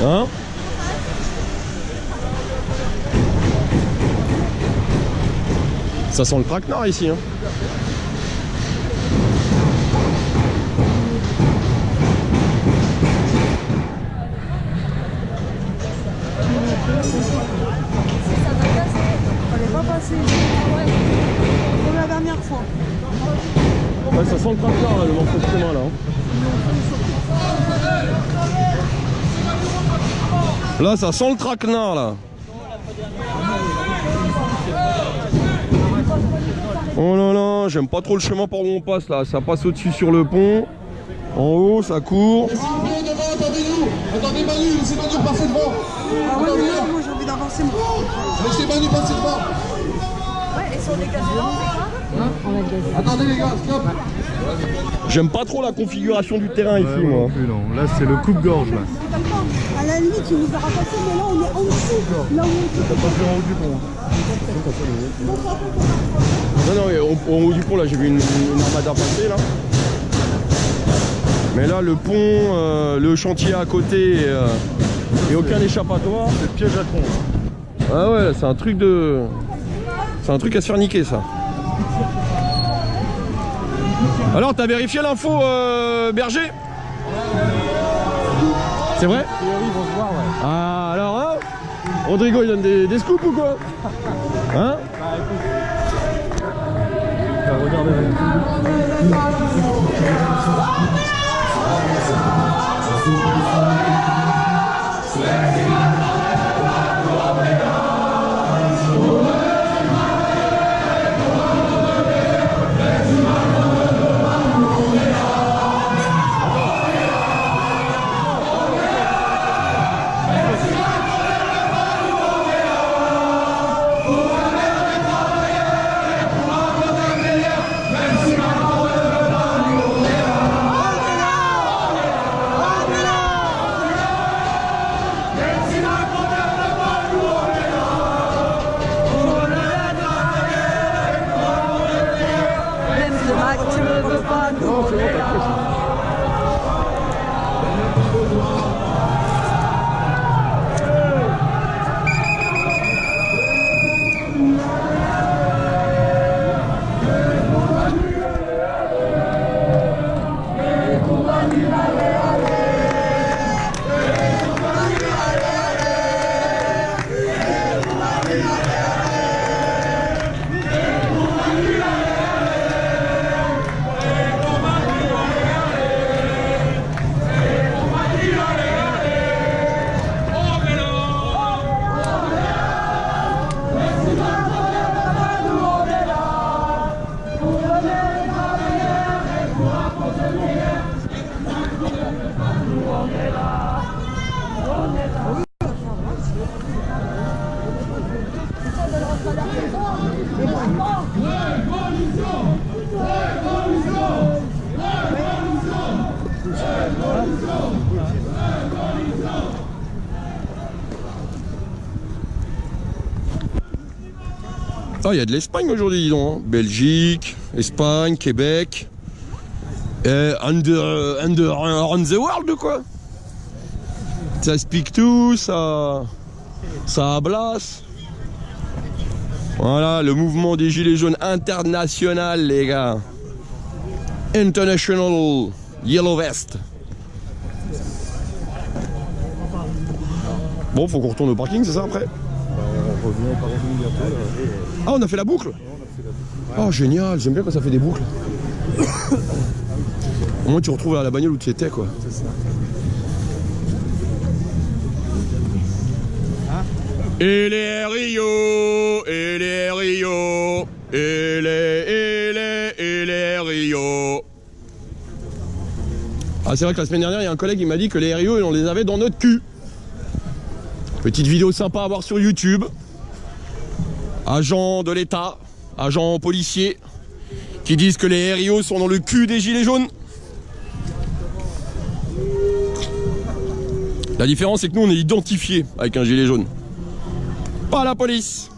Hein? Ça sent le traquenard ici, hein. Fallait pas passer. Comme la dernière fois. Ouais, ça sent le traquenard là, le morceau de chemin là. Là, ça sent le traquenard là. Oh là là, j'aime pas trop le chemin par où on passe là. Ça passe au-dessus sur le pont. En haut, ça court. Attendez-nous. Attendez Manu, laissez Manu passer devant. Ah ouais, mais non, moi j'ai envie d'avancer moi. Laissez Manu passer devant. Ouais, et si on est gazé là, on fait quoi? Attendez les gars, stop. J'aime pas trop la configuration du terrain ici, moi. Non, là c'est le coupe-gorge là. À la limite, il nous a rapassé, mais là on est en dessous. Là où on T'as pas fait en haut du pont. Non, non, au haut du pont, là, j'ai vu une armada passer, là. Mais là, le pont, le chantier à côté et aucun échappatoire. C'est le piège à con. Ah ouais, c'est un truc de... C'est un truc à se faire niquer, ça. Alors, t'as vérifié l'info, Berger? C'est vrai? Ils vont se voir, ouais. Ah, alors, hein? Rodrigo, il donne des scoops ou quoi? Hein? Ah, il y a de l'Espagne aujourd'hui, dis donc. Hein. Belgique, Espagne, Québec. And the world, quoi. Ça speak tout, ça ablasse. Voilà, le mouvement des Gilets jaunes international, les gars. International Yellow Vest. Bon, faut qu'on retourne au parking, c'est ça, après? On revient au parking bientôt. Ah, on a fait la boucle? Oh, génial, j'aime bien quand ça fait des boucles. Au moins, tu retrouves la bagnole où tu étais, quoi. C'est ça. Et les Rio, et les Rio, et les Rio. Ah, c'est vrai que la semaine dernière, il y a un collègue qui m'a dit que les Rio, on les avait dans notre cul. Petite vidéo sympa à voir sur YouTube. Agents de l'État, agents policiers, qui disent que les RIO sont dans le cul des Gilets jaunes. La différence, c'est que nous, on est identifiés avec un gilet jaune. Pas la police.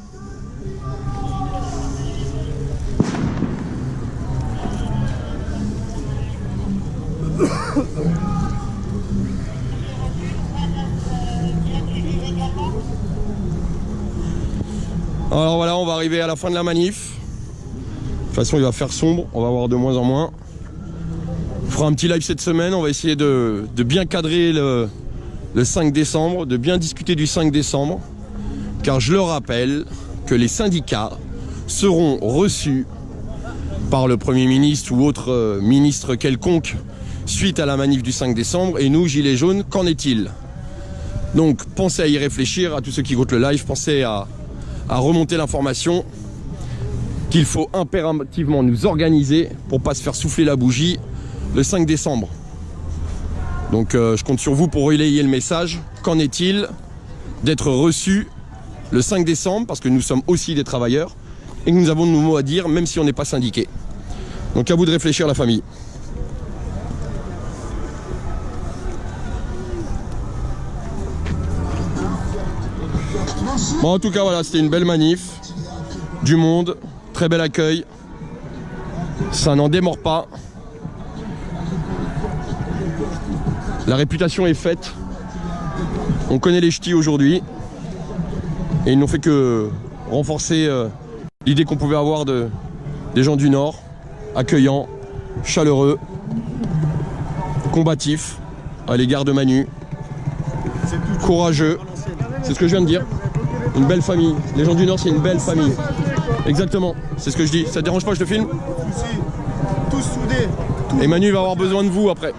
Alors voilà, on va arriver à la fin de la manif. De toute façon, il va faire sombre, on va voir de moins en moins. On fera un petit live cette semaine, on va essayer de bien cadrer le 5 décembre, de bien discuter du 5 décembre. Car je le rappelle que les syndicats seront reçus par le Premier ministre ou autre ministre quelconque suite à la manif du 5 décembre. Et nous, Gilets jaunes, qu'en est-il? Donc pensez à y réfléchir, à tous ceux qui écoutent le live, pensez à remonter l'information qu'il faut impérativement nous organiser pour pas se faire souffler la bougie le 5 décembre. Donc je compte sur vous pour relayer le message. Qu'en est-il d'être reçus le 5 décembre, parce que nous sommes aussi des travailleurs et que nous avons nos mots à dire même si on n'est pas syndiqués. Donc à vous de réfléchir, la famille. Bon, en tout cas voilà, c'était une belle manif, du monde, très bel accueil, ça n'en démord pas. La réputation est faite, on connaît les ch'tis aujourd'hui et ils n'ont fait que renforcer l'idée qu'on pouvait avoir des gens du Nord, accueillants, chaleureux, combatifs à l'égard de Manu, courageux, c'est ce que je viens de dire. Une belle famille. Les gens du Nord, c'est une belle famille. Exactement, c'est ce que je dis. Ça te dérange pas, je te filme? Tous soudés. Et Manu va avoir besoin de vous après.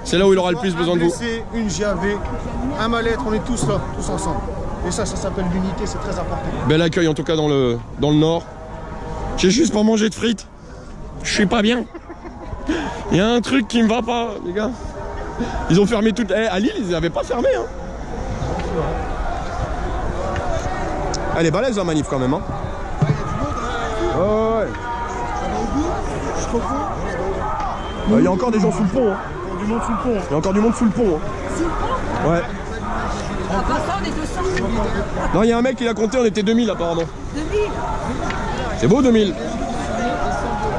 C'est là où il aura le plus besoin de vous. Une GAV, un mal-être, on est tous là, tous ensemble. Et ça s'appelle l'unité, c'est très important. Bel accueil en tout cas dans le Nord. J'ai juste pas mangé de frites. Je suis pas bien. Il y a un truc qui me va pas, les gars. Ils ont fermé tout. À Lille, ils n'avaient pas fermé. Hein. Elle est balèze la manif quand même. Hein. Ouais. Il y a encore des gens sous le pont. Hein. Il y a encore du monde sous le pont. Hein. Ouais. Non, il y a un mec qui l'a compté, on était 2000 apparemment. 2000. C'est beau 2000.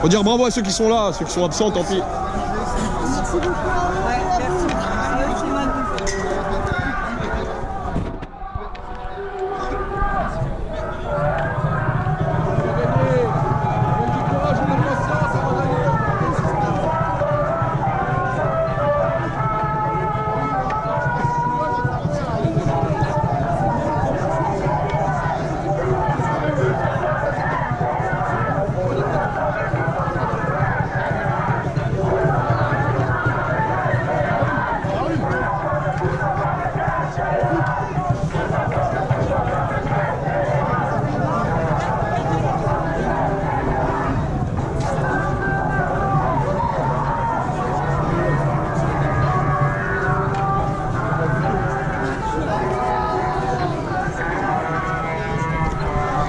Faut dire bravo à ceux qui sont là, ceux qui sont absents, tant pis. Merci beaucoup.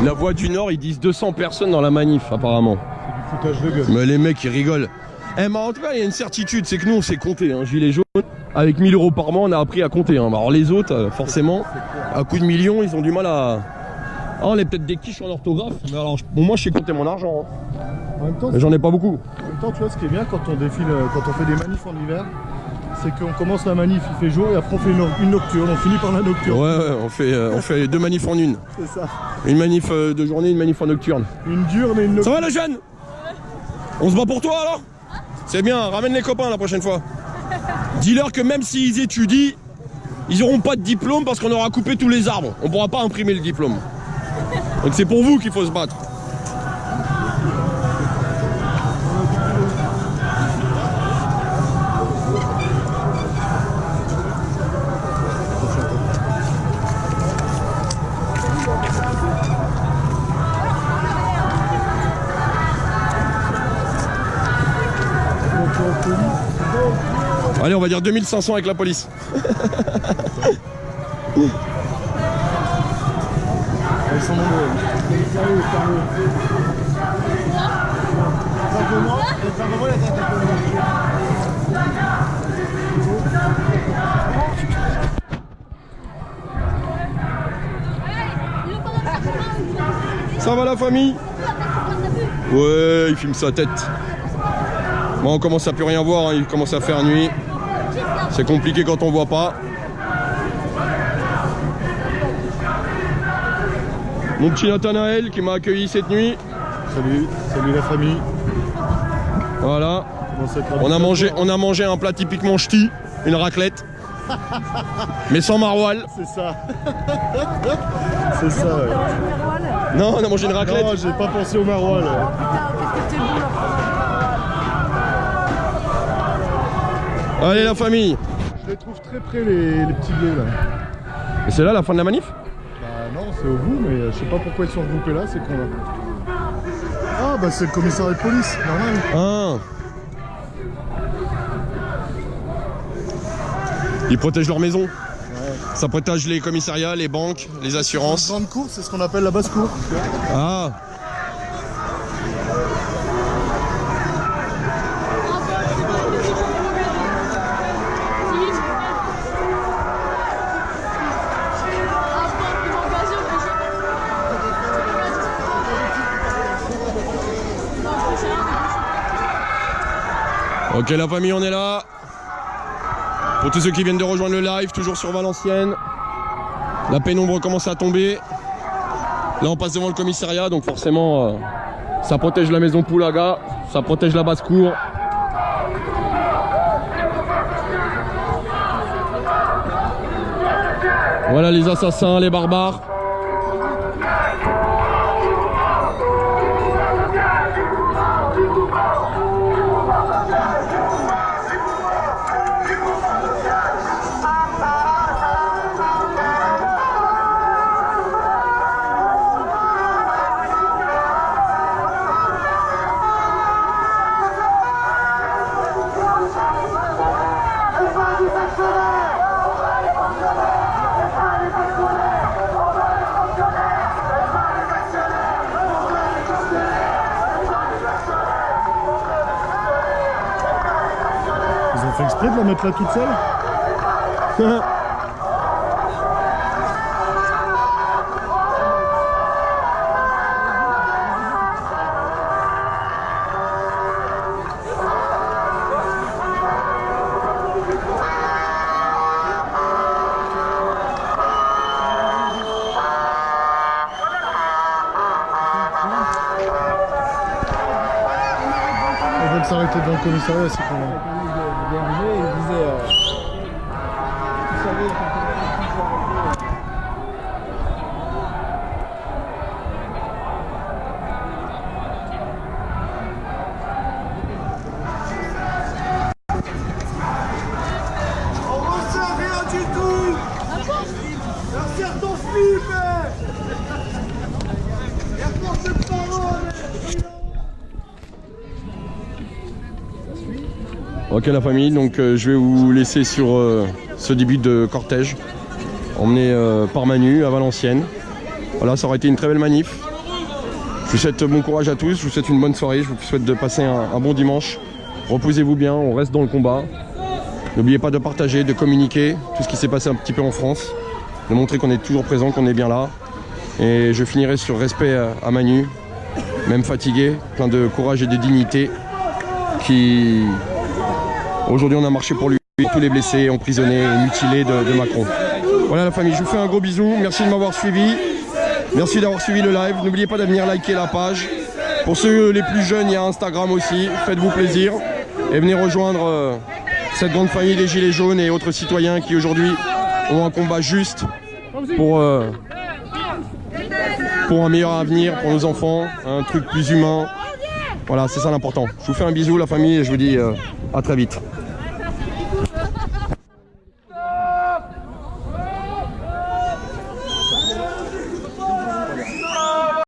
La Voix du Nord, ils disent 200 personnes dans la manif apparemment. C'est du foutage de gueule. Mais les mecs ils rigolent. Mais en tout cas il y a une certitude, c'est que nous on sait compter, hein. Gilets jaunes, avec 1000 € par mois on a appris à compter. Hein. Alors les autres, forcément, à coup de millions, ils ont du mal à... Ah, on est peut-être des quiches en orthographe, mais alors bon, moi je sais compter mon argent. Hein. En même temps, mais j'en ai pas beaucoup. En même temps, tu vois, ce qui est bien quand on défile, quand on fait des manifs en hiver, c'est qu'on commence la manif, il fait jour et après on fait une nocturne, on finit par la nocturne. Ouais, on fait deux manifs en une. C'est ça. Une manif de journée, une manif en nocturne. Une diurne et une nocturne. Ça va la jeune? On se bat pour toi alors? C'est bien, ramène les copains la prochaine fois. Dis-leur que même s'ils étudient, ils n'auront pas de diplôme parce qu'on aura coupé tous les arbres. On ne pourra pas imprimer le diplôme. Donc c'est pour vous qu'il faut se battre. Allez, on va dire 2500 avec la police. Ils sont nombreux. Ça va la famille? Ouais, il filme sa tête. Bon, on commence à plus rien voir, hein. Il commence à faire nuit. C'est compliqué quand on voit pas. Mon petit Nathanaël qui m'a accueilli cette nuit. Salut la famille. Voilà. On a mangé un plat typiquement ch'ti, une raclette. Mais sans maroilles. C'est ça. C'est ça, ouais. Non, on a mangé une raclette. Non, j'ai pas pensé au maroilles. Allez la famille. Je les trouve très près les petits bleus là. Et c'est là la fin de la manif? Bah non, c'est au bout, mais je sais pas pourquoi ils sont regroupés là, c'est con là. Ah bah c'est le commissariat de police, normal. Ah. Ils protègent leur maison. Ouais. Ça protège les commissariats, les banques, les assurances. Une grande cour, c'est ce qu'on appelle la basse-cour. Ah. Ok la famille, on est là. Pour tous ceux qui viennent de rejoindre le live, toujours sur Valenciennes. La pénombre commence à tomber. Là on passe devant le commissariat, donc forcément ça protège la maison Poulaga, ça protège la basse-cour. Voilà les assassins, les barbares. Ils ont fait exprès de la mettre là toute seule. Ils veulent s'arrêter devant le commissariat, c'est qu'on a. Ok la famille, donc je vais vous laisser sur ce début de cortège emmené par Manu à Valenciennes. Voilà, ça aurait été une très belle manif. Je vous souhaite bon courage à tous, je vous souhaite une bonne soirée, je vous souhaite de passer un bon dimanche. Reposez-vous bien, on reste dans le combat. N'oubliez pas de partager, de communiquer tout ce qui s'est passé un petit peu en France, de montrer qu'on est toujours présent, qu'on est bien là. Et je finirai sur respect à Manu, même fatigué, plein de courage et de dignité qui... Aujourd'hui on a marché pour lui, tous les blessés, emprisonnés et mutilés de Macron. Voilà la famille, je vous fais un gros bisou, merci de m'avoir suivi. Merci d'avoir suivi le live, n'oubliez pas de venir liker la page. Pour ceux les plus jeunes, il y a Instagram aussi, faites-vous plaisir. Et venez rejoindre cette grande famille des Gilets jaunes et autres citoyens qui aujourd'hui ont un combat juste pour un meilleur avenir pour nos enfants, un truc plus humain. Voilà, c'est ça l'important. Je vous fais un bisou la famille et je vous dis à très vite.